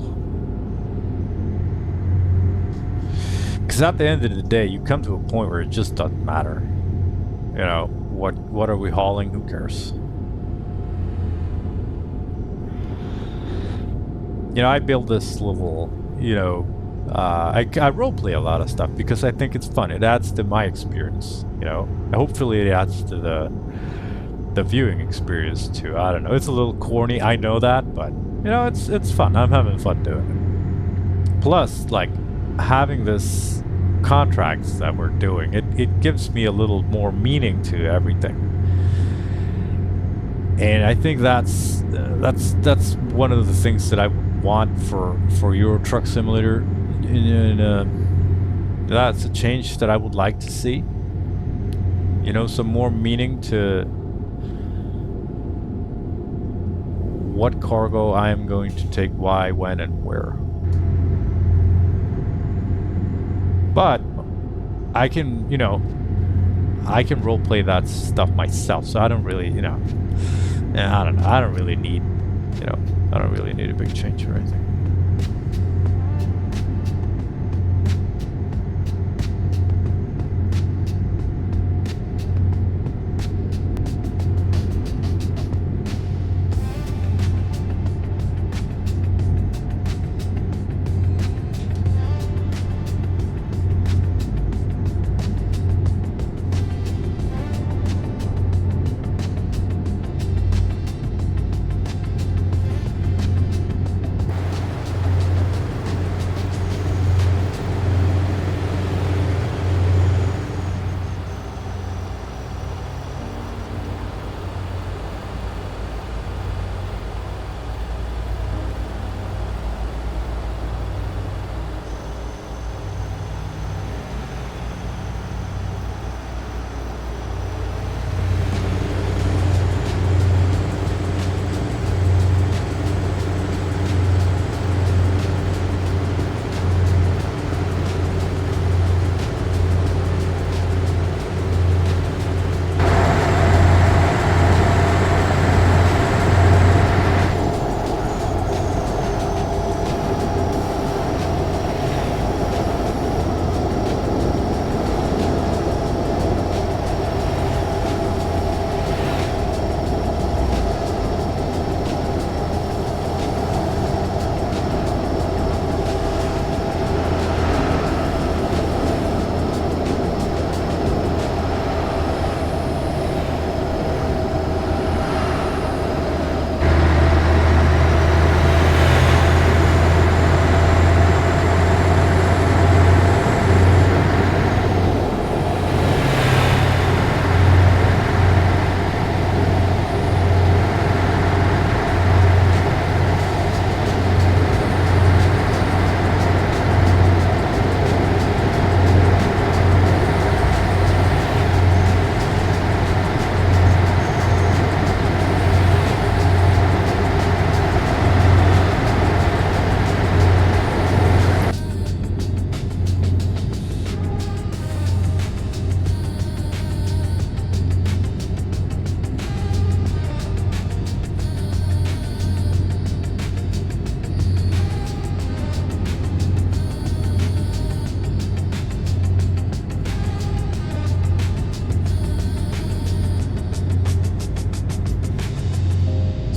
Because at the end of the day, you come to a point where it just doesn't matter. You know, what are we hauling? Who cares? You know, I build this little, you know, I roleplay a lot of stuff because I think it's fun. It adds to my experience, you know. Hopefully it adds to the viewing experience too. I don't know. It's a little corny, I know that, but, you know, it's fun. I'm having fun doing it. Plus, like, having this contracts that we're doing, it gives me a little more meaning to everything. And I think that's one of the things that I want for Euro Truck Simulator. That's a change that I would like to see. You know, some more meaning to what cargo I am going to take, why, when, and where. But I can, you know, I can roleplay that stuff myself, so I don't really, you know, I don't know. I don't really need, you know, I don't really need a big change or anything.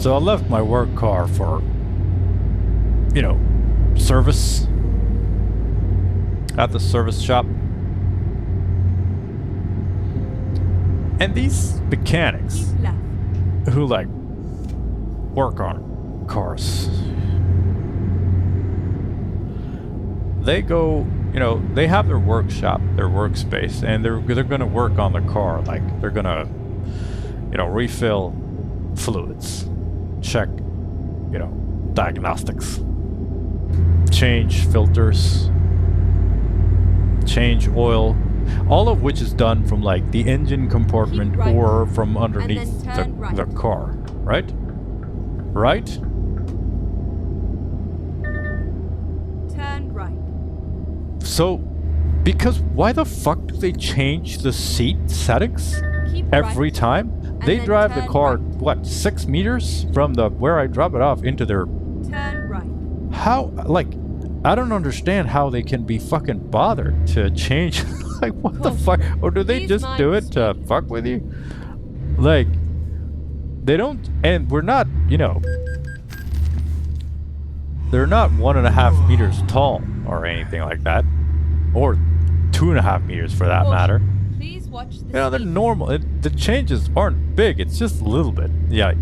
So I left my work car for, you know, service at the service shop. And these mechanics Keep left. who like work on cars, they go, you know, they have their workshop, their workspace, and they're gonna work on the car. Like they're gonna, you know, refill fluids, check, you know, diagnostics, change filters, change oil, all of which is done from like the engine compartment right, or from underneath and then turn the right. car, right? Right? Turn right. So, because why the fuck do they change the seat settings Keep every right. time? They then drive the turn car, right. what, 6 meters from the where I drop it off into their... Turn right. How, like, I don't understand how they can be fucking bothered to change. Like, what the Whoa. fuck? Or do they These just do it minds to speak. fuck with you? Like, they don't, and we're not, you know, they're not 1.5 meters tall or anything like that. Or 2.5 meters for that Caution. matter. Please watch the You know, they're speed. normal. The changes aren't big. It's just a little bit. Yeah.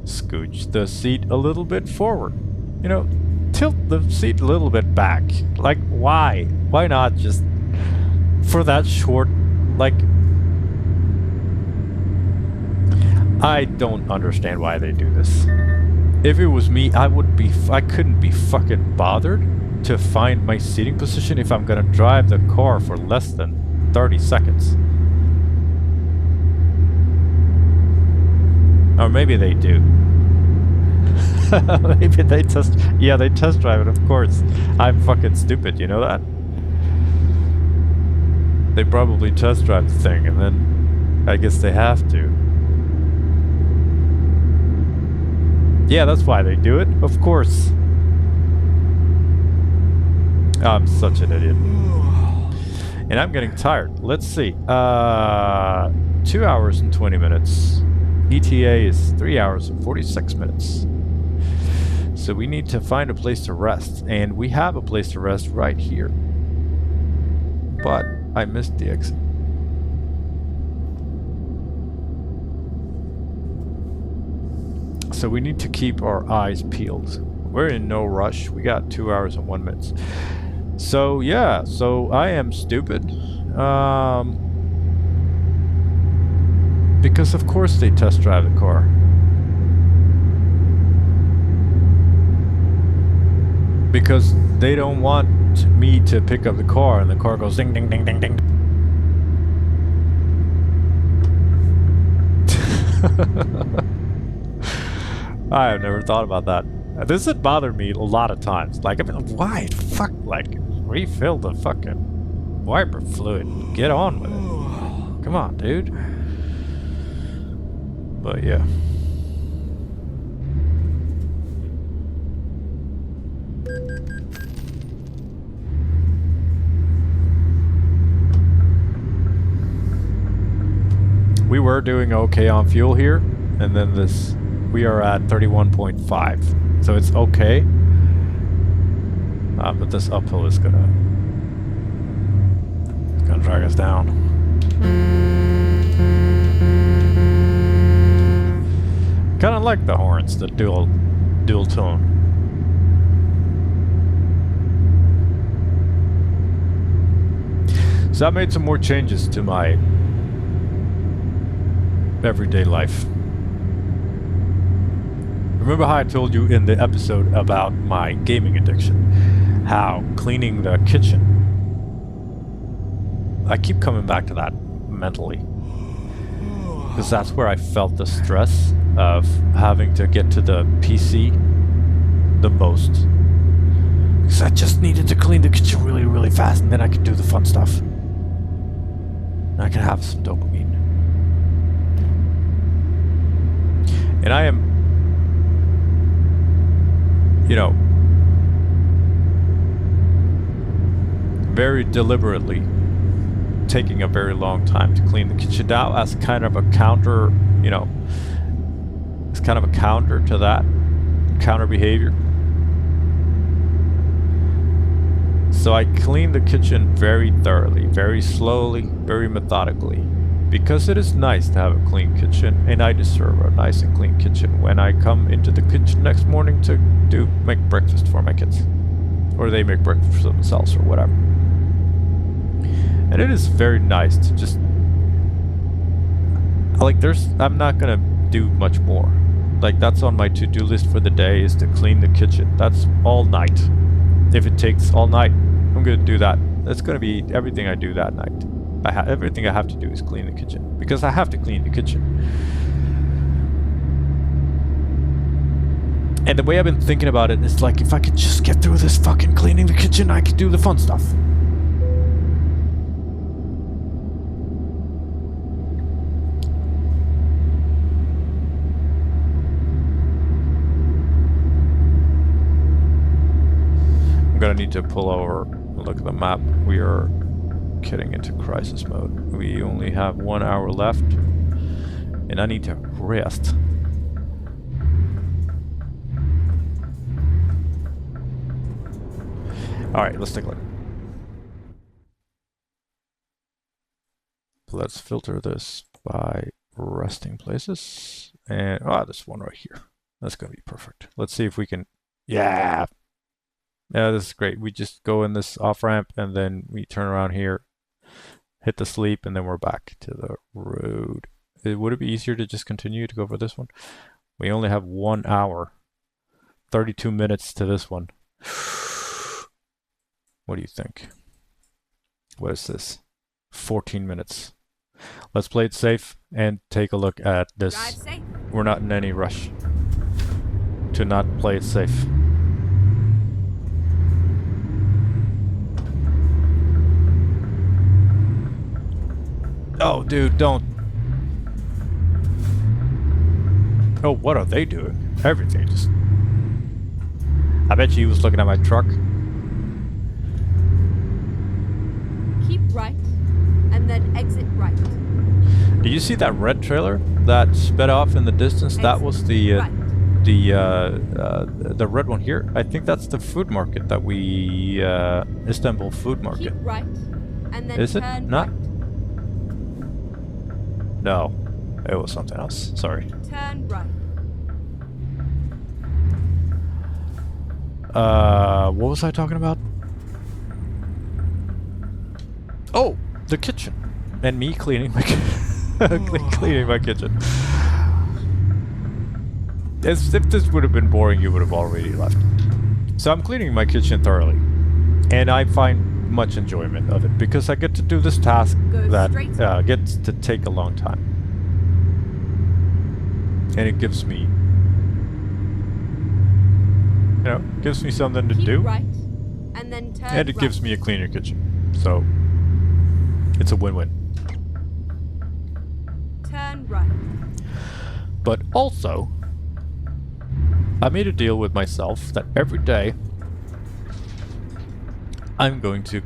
Scooch the seat a little bit forward. You know, tilt the seat a little bit back. Like, why? Why not just for that short, like... I don't understand why they do this. If it was me, I couldn't be fucking bothered to find my seating position if I'm gonna drive the car for less than 30 seconds. Or maybe they do. Maybe they test drive it, of course. I'm fucking stupid, you know that? They probably test drive the thing and then I guess they have to. Yeah, that's why they do it, of course. I'm such an idiot. And I'm getting tired. Let's see. 2 hours and 20 minutes. ETA is 3 hours and 46 minutes. So we need to find a place to rest. And we have a place to rest right here. But I missed the exit. So we need to keep our eyes peeled. We're in no rush. We got 2 hours and 1 minute. So yeah, so I am stupid. Because of course they test drive the car. Because they don't want me to pick up the car and the car goes ding ding ding ding ding. I have never thought about that. This would bother me a lot of times. Like, I mean, why? Fuck, like, refill the fucking wiper fluid. Get on with it. Come on, dude. But yeah. We were doing okay on fuel here, and then this, we are at 31.5, so it's okay. But this uphill is gonna drag us down. Kind of like the horns, the dual tone. So I made some more changes to my everyday life. Remember how I told you in the episode about my gaming addiction? How cleaning the kitchen. I keep coming back to that mentally. Because that's where I felt the stress of having to get to the PC the most. Because I just needed to clean the kitchen really, really fast and then I could do the fun stuff. And I could have some dopamine. And I am, you know, very deliberately taking a very long time to clean the kitchen now as kind of a counter, you know, it's kind of a counter to that, counter behavior. So I clean the kitchen very thoroughly, very slowly, very methodically, because it is nice to have a clean kitchen, and I deserve a nice and clean kitchen when I come into the kitchen next morning to make breakfast for my kids, or they make breakfast for themselves or whatever. And it is very nice to just like I'm not gonna do much more. Like that's on my to-do list for the day is to clean the kitchen. That's all night. If it takes all night, I'm gonna do that. That's gonna be everything I do that night. Everything I have to do is clean the kitchen because I have to clean the kitchen. And the way I've been thinking about it is like if I could just get through this fucking cleaning the kitchen, I could do the fun stuff. I'm gonna need to pull over and look at the map. We are getting into crisis mode. We only have 1 hour left, and I need to rest. Alright, let's take a look. Let's filter this by resting places. And, this one right here. That's gonna be perfect. Let's see if we can... Yeah! Yeah, this is great. We just go in this off-ramp, and then we turn around here, hit the sleep, and then we're back to the road. Would it be easier to just continue to go for this one? We only have 1 hour. 32 minutes to this one. What do you think? What is this? 14 minutes. Let's play it safe and take a look at this. Drive safe. We're not in any rush to not play it safe. Oh, dude, don't. Oh, what are they doing? Everything just... I bet you he was looking at my truck. Keep right, and then exit right. Did you see that red trailer that sped off in the distance? That was the red one here. I think that's the food market that we Istanbul food market. Keep right, and then is it turn not? right. No, it was something else. Sorry. Turn right. What was I talking about? Oh, the kitchen, and me cleaning my cleaning my kitchen. As if this would have been boring, you would have already left. So I'm cleaning my kitchen thoroughly, and I find much enjoyment of it because I get to do this task that gets to take a long time, and it gives me, gives me something to do, right, and then turn and it right. gives me a cleaner kitchen. So it's a win-win. Turn right. But also, I made a deal with myself that every day I'm going to,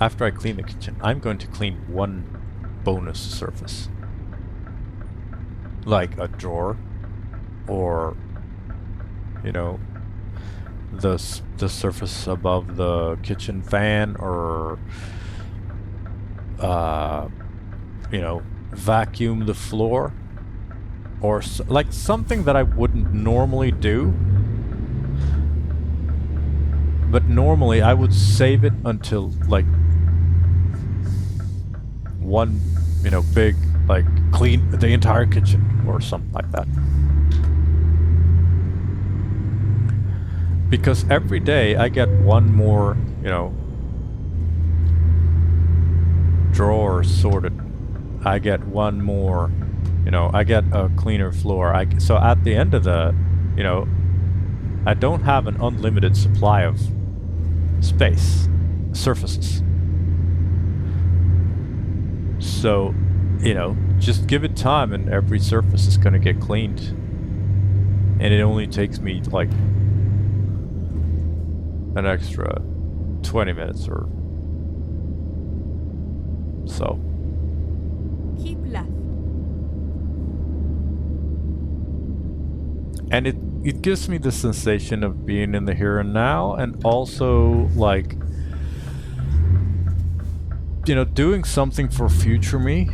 after I clean the kitchen, I'm going to clean one bonus surface. Like a drawer, or, the surface above the kitchen fan, or, vacuum the floor, or like something that I wouldn't normally do. But normally I would save it until like one, big, like clean the entire kitchen or something like that. Because every day I get one more, drawer sorted. I get one more, I get a cleaner floor. So at the end of the, I don't have an unlimited supply of space, surfaces. So, just give it time and every surface is going to get cleaned. And it only takes me like an extra 20 minutes or so. Keep left. And it gives me the sensation of being in the here and now, and also like, you know, doing something for future me.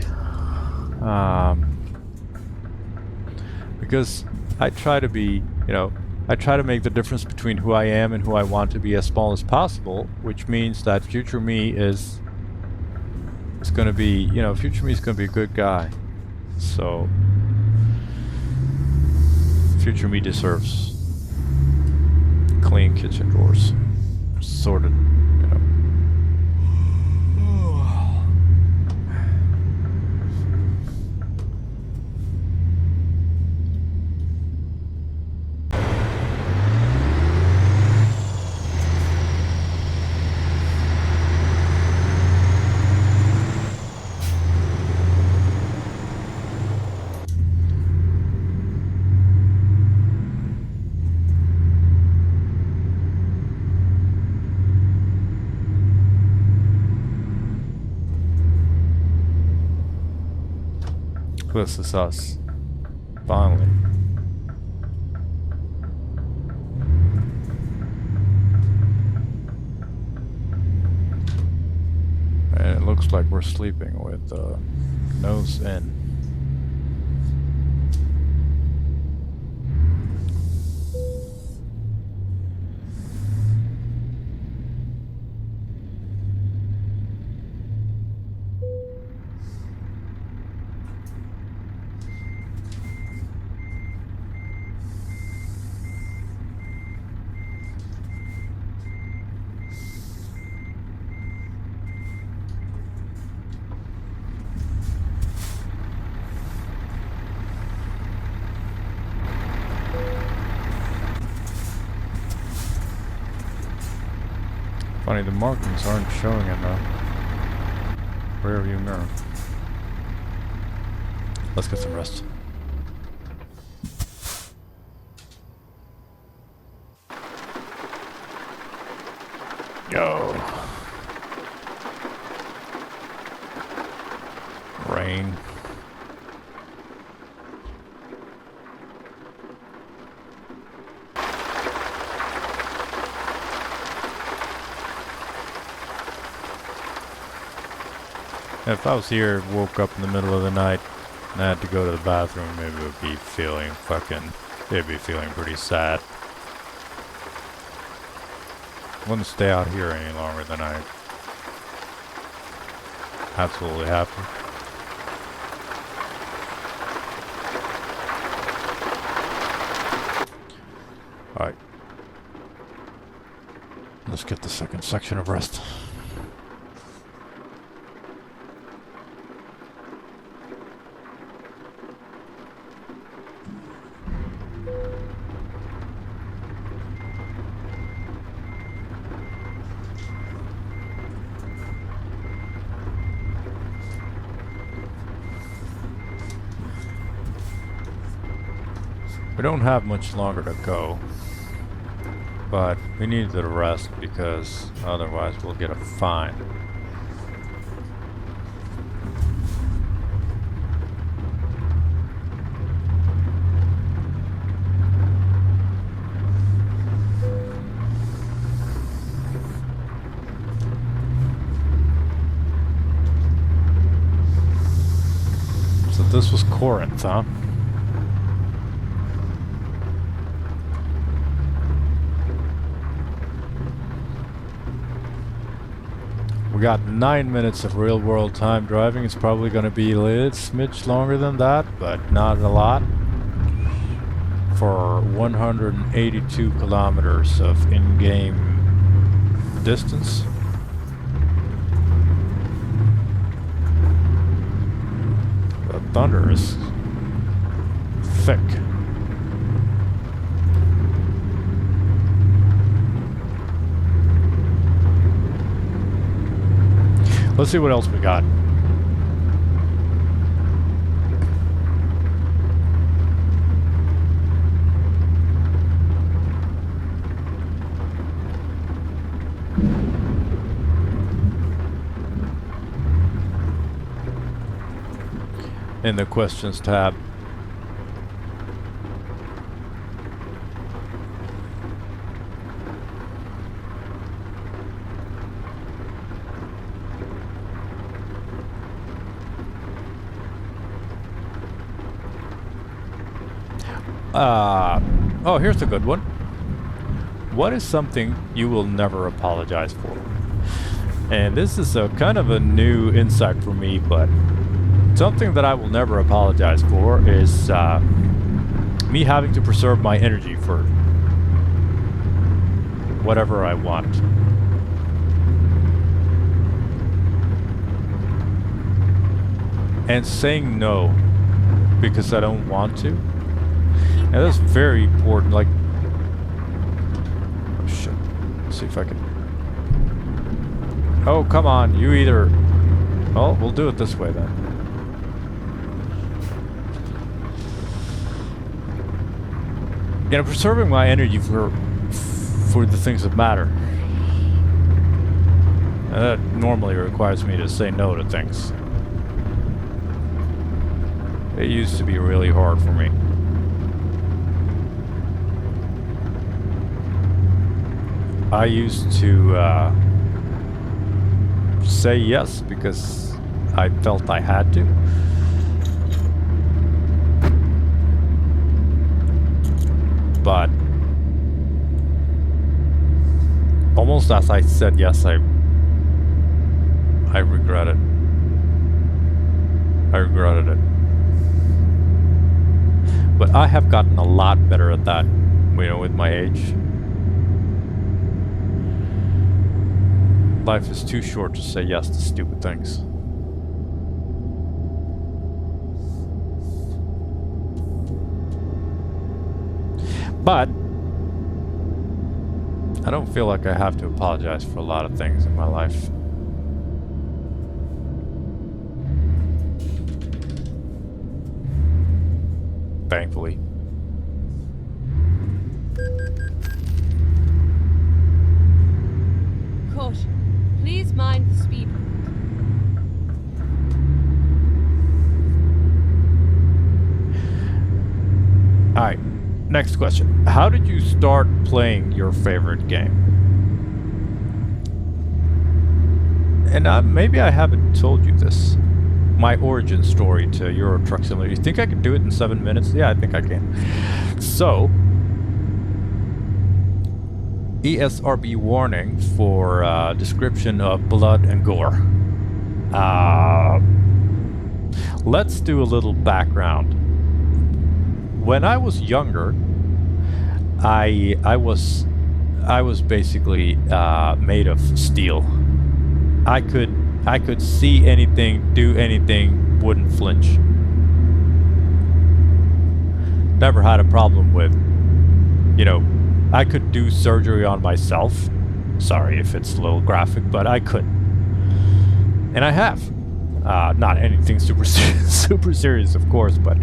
Because I try to be, you know, I try to make the difference between who I am and who I want to be as small as possible, which means that future me is going to be, you know, future me is going to be a good guy. So future me deserves clean kitchen drawers, sorted, you know. This is us. Finally. And it looks like we're sleeping with nose in. Funny, the markings aren't showing in the rear view mirror. Let's get some rest. Yo. Rain. If I was here, woke up in the middle of the night, and I had to go to the bathroom, maybe it would be feeling pretty sad. I wouldn't stay out here any longer than I absolutely have to. Alright. Let's get the second section of rest. We don't have much longer to go, but we need to rest because otherwise we'll get a fine. So this was Corinth, huh? We got 9 minutes of real world time driving. It's probably going to be a little smidge longer than that, but not a lot. For 182 kilometers of in-game distance. The thunder is thick. Let's see what else we got. In the questions tab. Oh, here's a good one. What is something you will never apologize for? And this is a kind of a new insight for me, but something that I will never apologize for is me having to preserve my energy for whatever I want. And saying no because I don't want to. And that's very important. Like, oh shit. Let's see if I can. Oh, come on. You either. Well, we'll do it this way then. You know, preserving my energy for the things that matter. And that normally requires me to say no to things. It used to be really hard for me. I used to say yes because I felt I had to. But almost as I said yes, I regret it. I regretted it. But I have gotten a lot better at that, you know, with my age. Life is too short to say yes to stupid things. But I don't feel like I have to apologize for a lot of things in my life. Thankfully. Caution. Please mind the speed. Alright, next question. How did you start playing your favorite game? And maybe I haven't told you this. My origin story to Euro Truck Simulator. You think I could do it in 7 minutes? Yeah, I think I can. So, ESRB warning for description of blood and gore. Let's do a little background. When I was younger, I was basically made of steel. I could see anything, do anything, wouldn't flinch. Never had a problem with, you know, I could do surgery on myself. Sorry if it's a little graphic, but I could. And I have. Not anything super serious, of course, but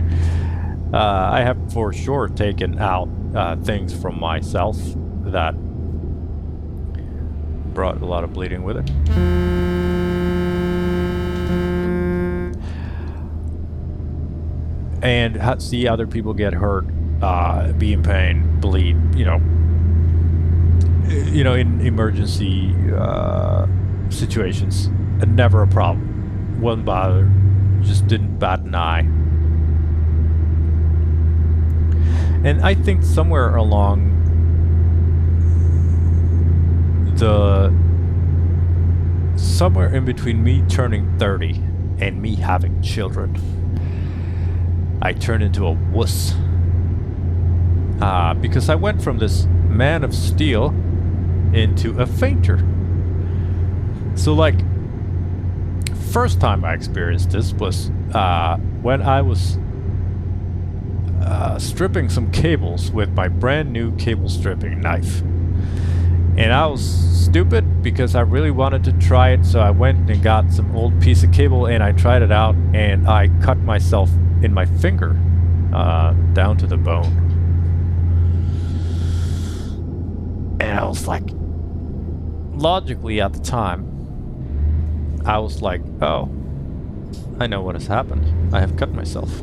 I have for sure taken out things from myself that brought a lot of bleeding with it. And see other people get hurt, be in pain, bleed, you know, in emergency situations. Never a problem. Wasn't bothered. Just didn't bat an eye. And I think somewhere along somewhere in between me turning 30 and me having children, I turned into a wuss. Because I went from this man of steel into a fainter. So, like, first time I experienced this was when I was stripping some cables with my brand new cable stripping knife. And I was stupid because I really wanted to try it, so I went and got some old piece of cable and I tried it out, and I cut myself in my finger down to the bone. And I was like, logically at the time, I was like, oh, I know what has happened. I have cut myself.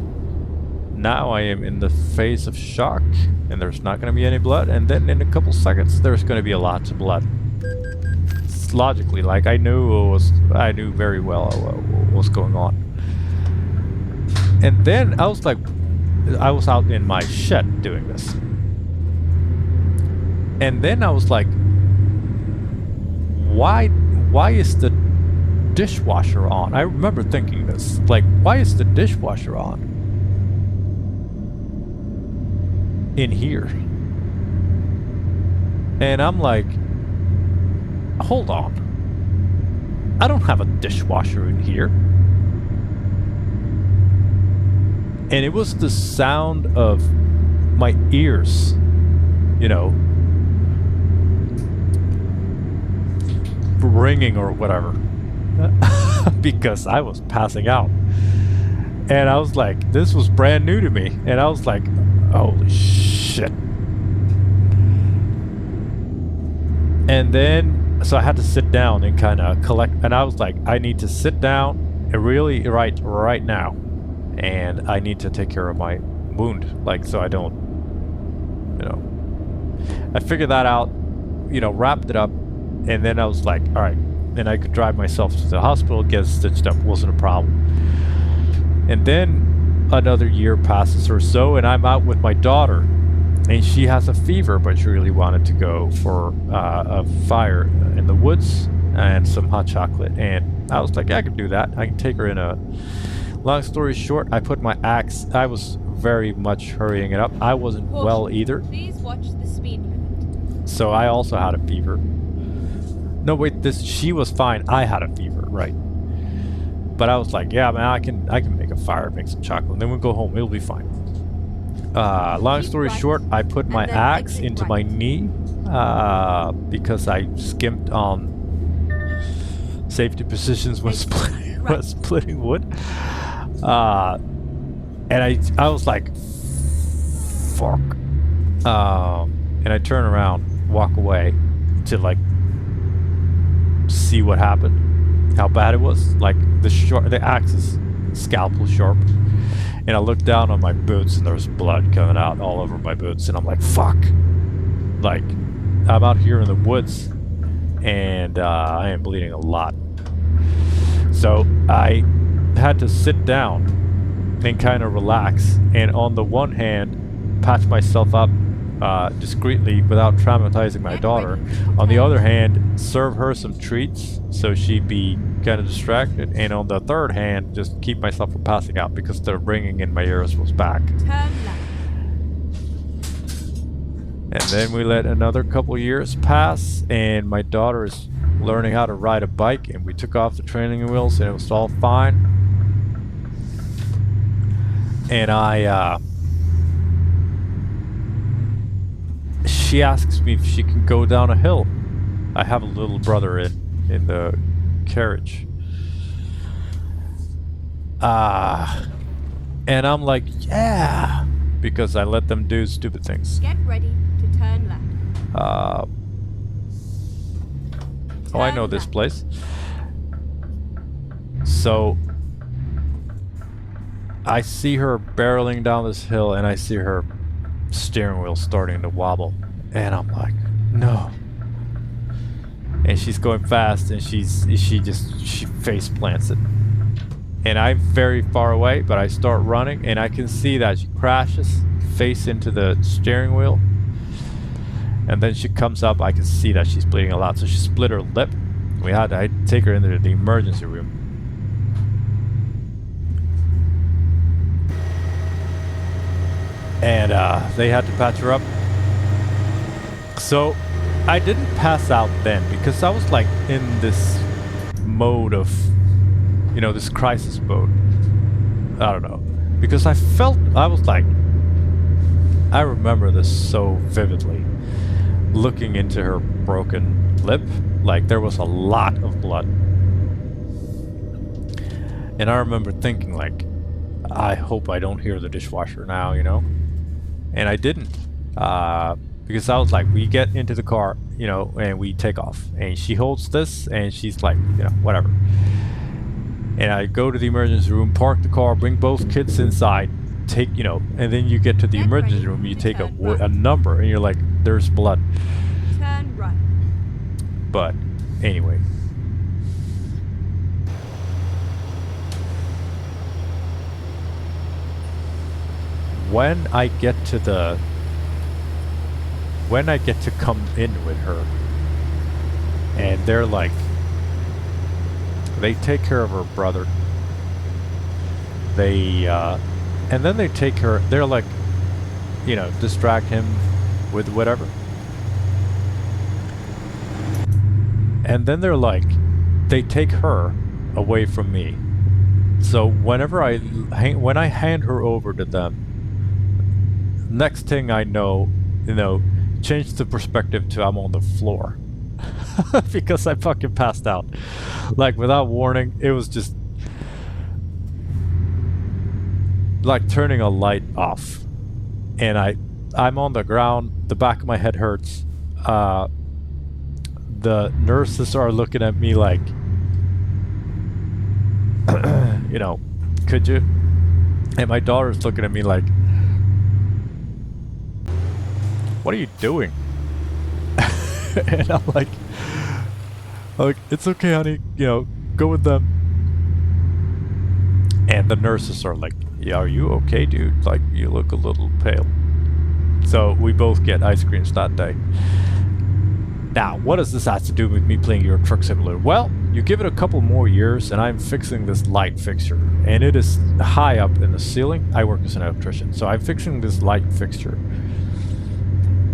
Now I am in the phase of shock, and there's not going to be any blood, and then in a couple seconds there's going to be a lot of blood. It's logically, like, I knew very well what was going on. And then I was like, I was out in my shed doing this. And then I was like, why is the dishwasher on? I remember thinking this. Like, why is the dishwasher on? In here. And I'm like, hold on. I don't have a dishwasher in here. And it was the sound of my ears, you know, ringing or whatever. Because I was passing out. And I was like, this was brand new to me. And I was like, holy shit. And then, so I had to sit down and kind of collect. And I was like, I need to sit down and really write right now. And I need to take care of my wound. Like, so I don't, you know. I figured that out, you know, wrapped it up. And then I was like, all right. And I could drive myself to the hospital, get stitched up, wasn't a problem. And then another year passes or so, and I'm out with my daughter, and she has a fever, but she really wanted to go for a fire in the woods and some hot chocolate. And I was like, yeah, I can do that. I can take her in a... Long story short, I put my axe... I was very much hurrying it up. I wasn't well either. Please watch the speed limit. So I also had a fever. No, wait, she was fine. I had a fever, right? But I was like, yeah, man, I can make a fire, make some chocolate, and then we'll go home. It'll be fine. Long story short, I put my axe into my knee because I skimped on safety positions when splitting wood. And I was like, fuck. And I turn around, walk away to like see what happened, how bad it was. Like the axe is scalpel sharp, and I looked down on my boots and there was blood coming out all over my boots, and I'm like, fuck. Like, I'm out here in the woods and I am bleeding a lot. So I had to sit down and kind of relax, and on the one hand patch myself up discreetly without traumatizing my daughter. On the other hand, serve her some treats so she'd be kind of distracted, and on the third hand, just keep myself from passing out because the ringing in my ears was back. Turn left. And then we let another couple years pass, and my daughter is learning how to ride a bike, and we took off the training wheels, and it was all fine. And she asks me if she can go down a hill. I have a little brother in the carriage. And I'm like, yeah, because I let them do stupid things. Get ready to turn left. Oh, I know this place. So I see her barreling down this hill, and I see her steering wheel starting to wobble, and I'm like, no. And she's going fast, and she face plants it, and I'm very far away, but I start running, and I can see that she crashes face into the steering wheel, and then she comes up. I can see that she's bleeding a lot, so she split her lip. I take her into the emergency room. And they had to patch her up. So I didn't pass out then because I was like in this mode of, you know, this crisis mode. I don't know. Because I was like, I remember this so vividly. Looking into her broken lip, like there was a lot of blood. And I remember thinking like, I hope I don't hear the dishwasher now, you know? And I didn't, because I was like, we get into the car, you know, and we take off. And she holds this, and she's like, you know, whatever. And I go to the emergency room, park the car, bring both kids inside, take, you know, and then you get to the emergency room, you take a number, and you're like, there's blood. Turn right. But anyway. when I get to come in with her, and they're like, they take care of her brother. And then they take her, they're like, you know, distract him with whatever. And then they're like, they take her away from me. So whenever when I hand her over to them, next thing I know, you know, change the perspective to I'm on the floor. Because I fucking passed out. Like, without warning, it was just like turning a light off. And I'm on the ground, the back of my head hurts. The nurses are looking at me like, you know, could you? And my daughter's looking at me like, what are you doing? And I'm like, it's okay, honey, you know, go with them. And the nurses are like, yeah, are you okay, dude? Like, you look a little pale. So we both get ice creams that day. Now, what does this have to do with me playing Euro Truck Simulator? Well, you give it a couple more years and I'm fixing this light fixture. And it is high up in the ceiling. I work as an electrician, so I'm fixing this light fixture.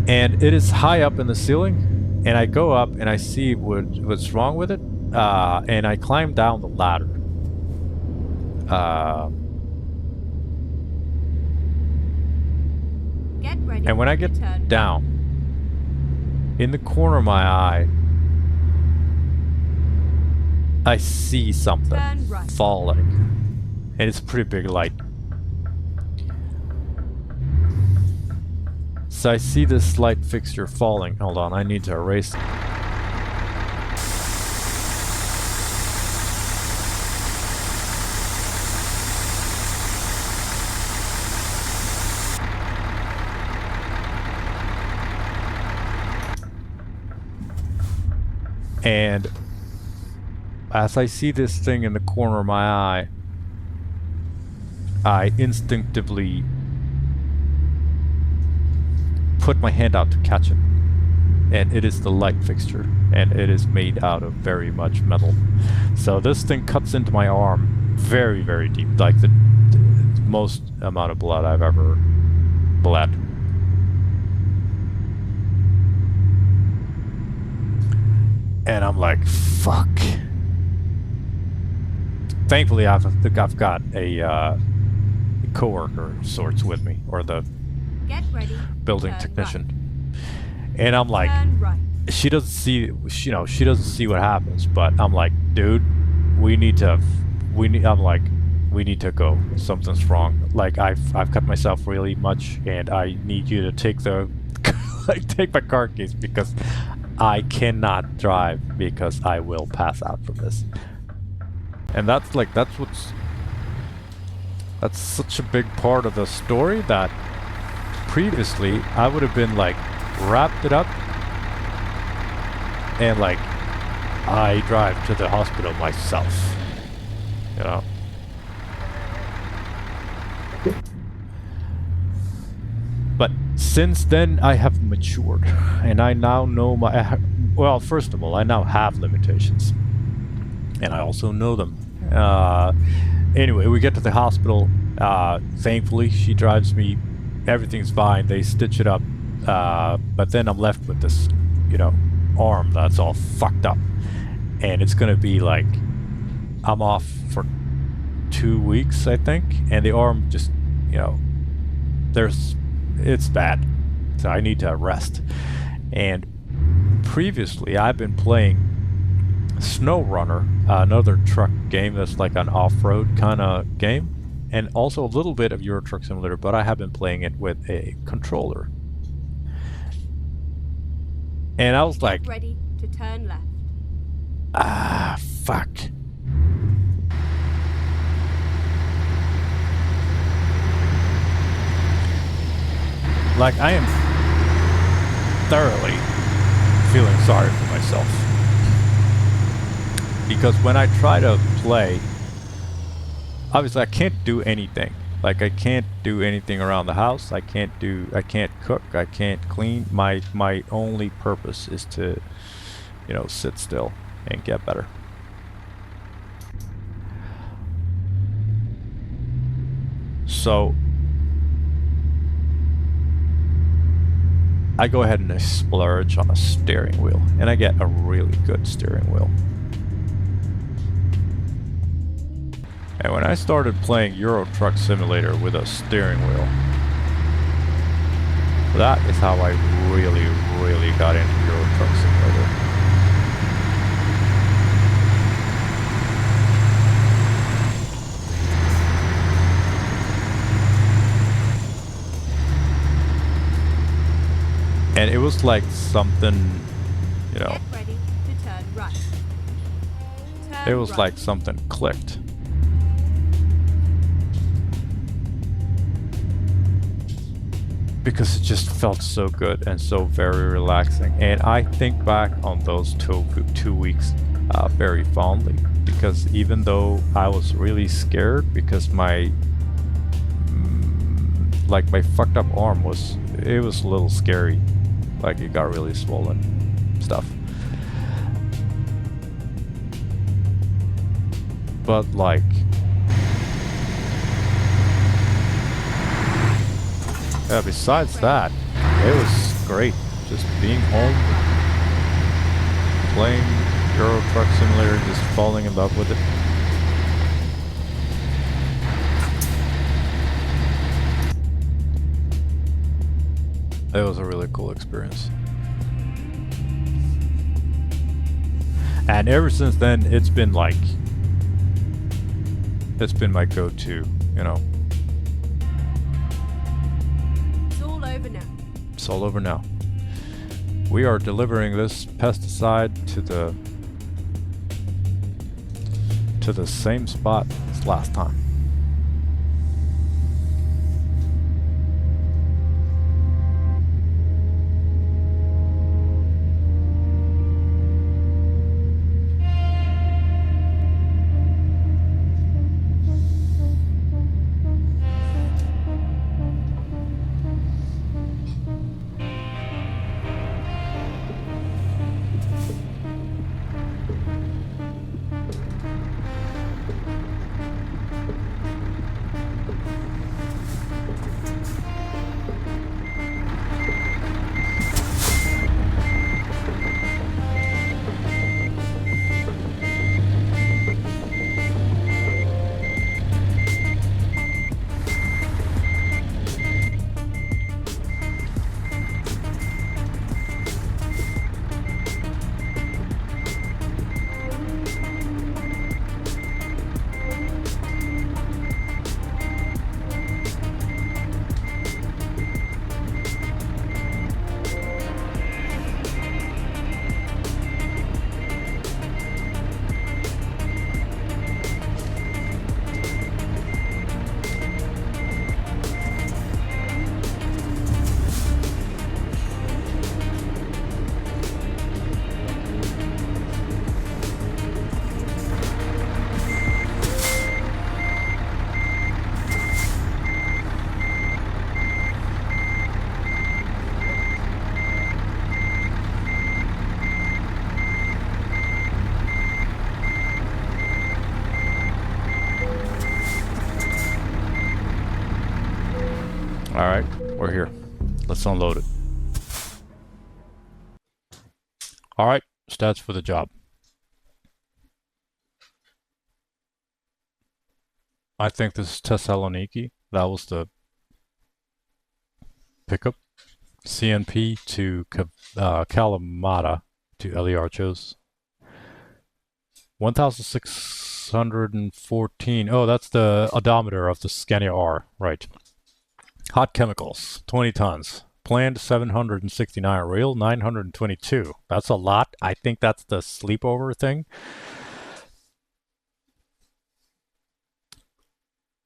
And it is high up in the ceiling. And I go up and I see what's wrong with it. And I climb down the ladder. Get ready. And when I get down, in the corner of my eye, I see something right. falling. And it's a pretty big light. So I see this light fixture falling. Hold on, I need to erase it. And as I see this thing in the corner of my eye, I instinctively put my hand out to catch it. And it is the light fixture, and it is made out of very much metal. So this thing cuts into my arm very, very deep, like the most amount of blood I've ever bled. And I'm like, fuck. Thankfully, I've got a coworker of sorts with me, or the building technician. Right. And I'm like, right. She doesn't see, you know, she doesn't see what happens. But I'm like, dude, we need to go. Something's wrong. Like, I've cut myself really much, and I need you to take take my car keys, because I cannot drive, because I will pass out from this. And that's such a big part of the story that previously I would have been like, wrapped it up and like, I drive to the hospital myself, you know. But since then, I have matured, and I now know well, first of all, I now have limitations, and I also know them. Anyway, we get to the hospital. Thankfully, she drives me. Everything's fine. They stitch it up, but then I'm left with this, you know, arm that's all fucked up, and it's gonna be like, I'm off for 2 weeks, I think, and the arm just, you know, it's bad, so I need to rest. And previously I've been playing Snow Runner, another truck game that's like an off-road kind of game, and also a little bit of Euro Truck Simulator, but I have been playing it with a controller. And I was like, ready to turn left. Fuck. Like, I am thoroughly feeling sorry for myself. Because when I try to play, obviously I can't do anything. Like I can't do anything around the house. I can't cook. I can't clean. My only purpose is to, you know, sit still and get better. So I go ahead and splurge on a steering wheel, and I get a really good steering wheel. And when I started playing Euro Truck Simulator with a steering wheel, that is how I really, really got into Euro Truck Simulator. And it was like something, you know, Get ready to turn right. it was like something clicked. Because it just felt so good and so very relaxing. And I think back on those 2 weeks very fondly, because even though I was really scared because my my fucked up arm was a little scary. Like it got really swollen stuff. But like besides that, it was great. Just being home, playing Euro Truck Simulator, just falling in love with it. It was a really cool experience. And ever since then, it's been my go-to, you know. It's all over now. We are delivering this pesticide to the same spot as last time. Alright, we're here. Let's unload it. Alright, stats for the job. I think this is Thessaloniki. That was the pickup. CNP to Kalamata to Eliarchos. 1,614. Oh, that's the odometer of the Scania R. Right. Hot chemicals, 20 tons. Planned 769. Real 922. That's a lot. I think that's the sleepover thing.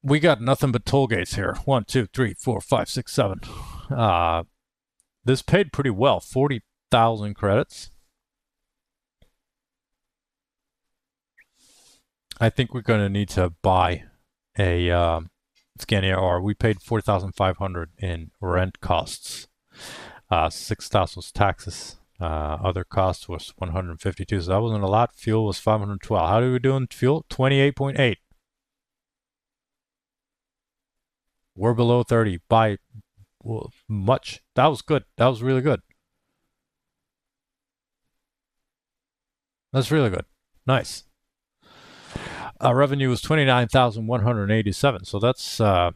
We got nothing but toll gates here. 1, 2, 3, 4, 5, 6, 7. This paid pretty well. 40,000 credits. I think we're going to need to buy a Scania R. We paid 4,500 in rent costs. 6,000 was taxes. Other costs was 152. So that wasn't a lot. Fuel was 512. How did we do in fuel? 28.8. We're below 30 by much. That was good. That was really good. That's really good. Nice. Revenue was 29,187. So that's a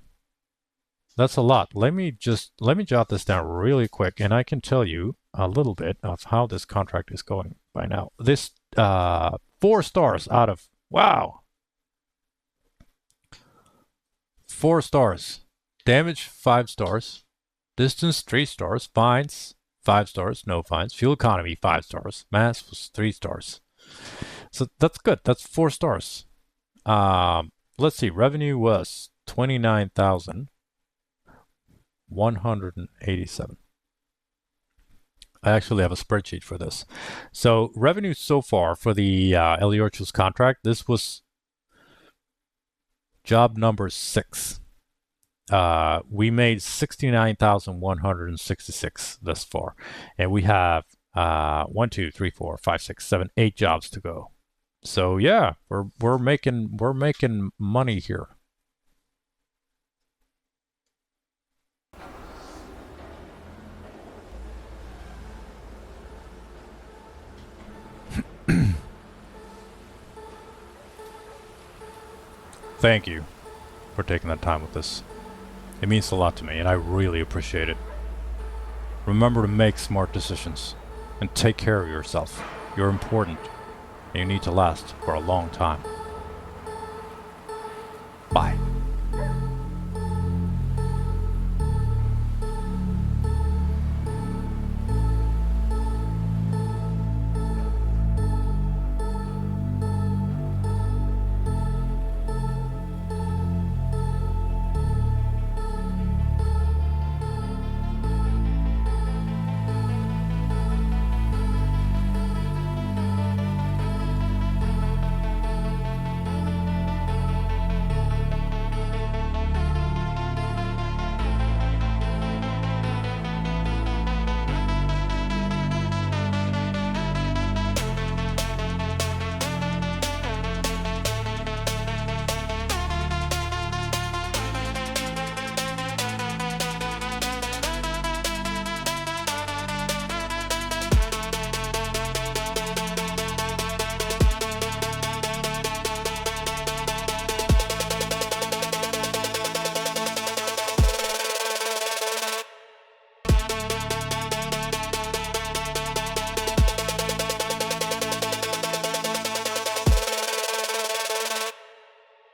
lot. Let me jot this down really quick, and I can tell you a little bit of how this contract is going by now. This 4 stars out of wow. 4 stars. Damage 5 stars. Distance 3 stars. Fines 5 stars. No fines. Fuel economy 5 stars. Mass was 3 stars. So that's good. That's 4 stars. Let's see. Revenue was 29,187. I actually have a spreadsheet for this. So revenue so far for the Eliarchos contract, this was job number 6. We made 69,166 thus far, and we have 1, 2, 3, 4, 5, 6, 7, 8 jobs to go. So yeah, we're making money here. Thank you for taking that time with this. It means a lot to me, and I really appreciate it. Remember to make smart decisions and take care of yourself. You're important, and you need to last for a long time.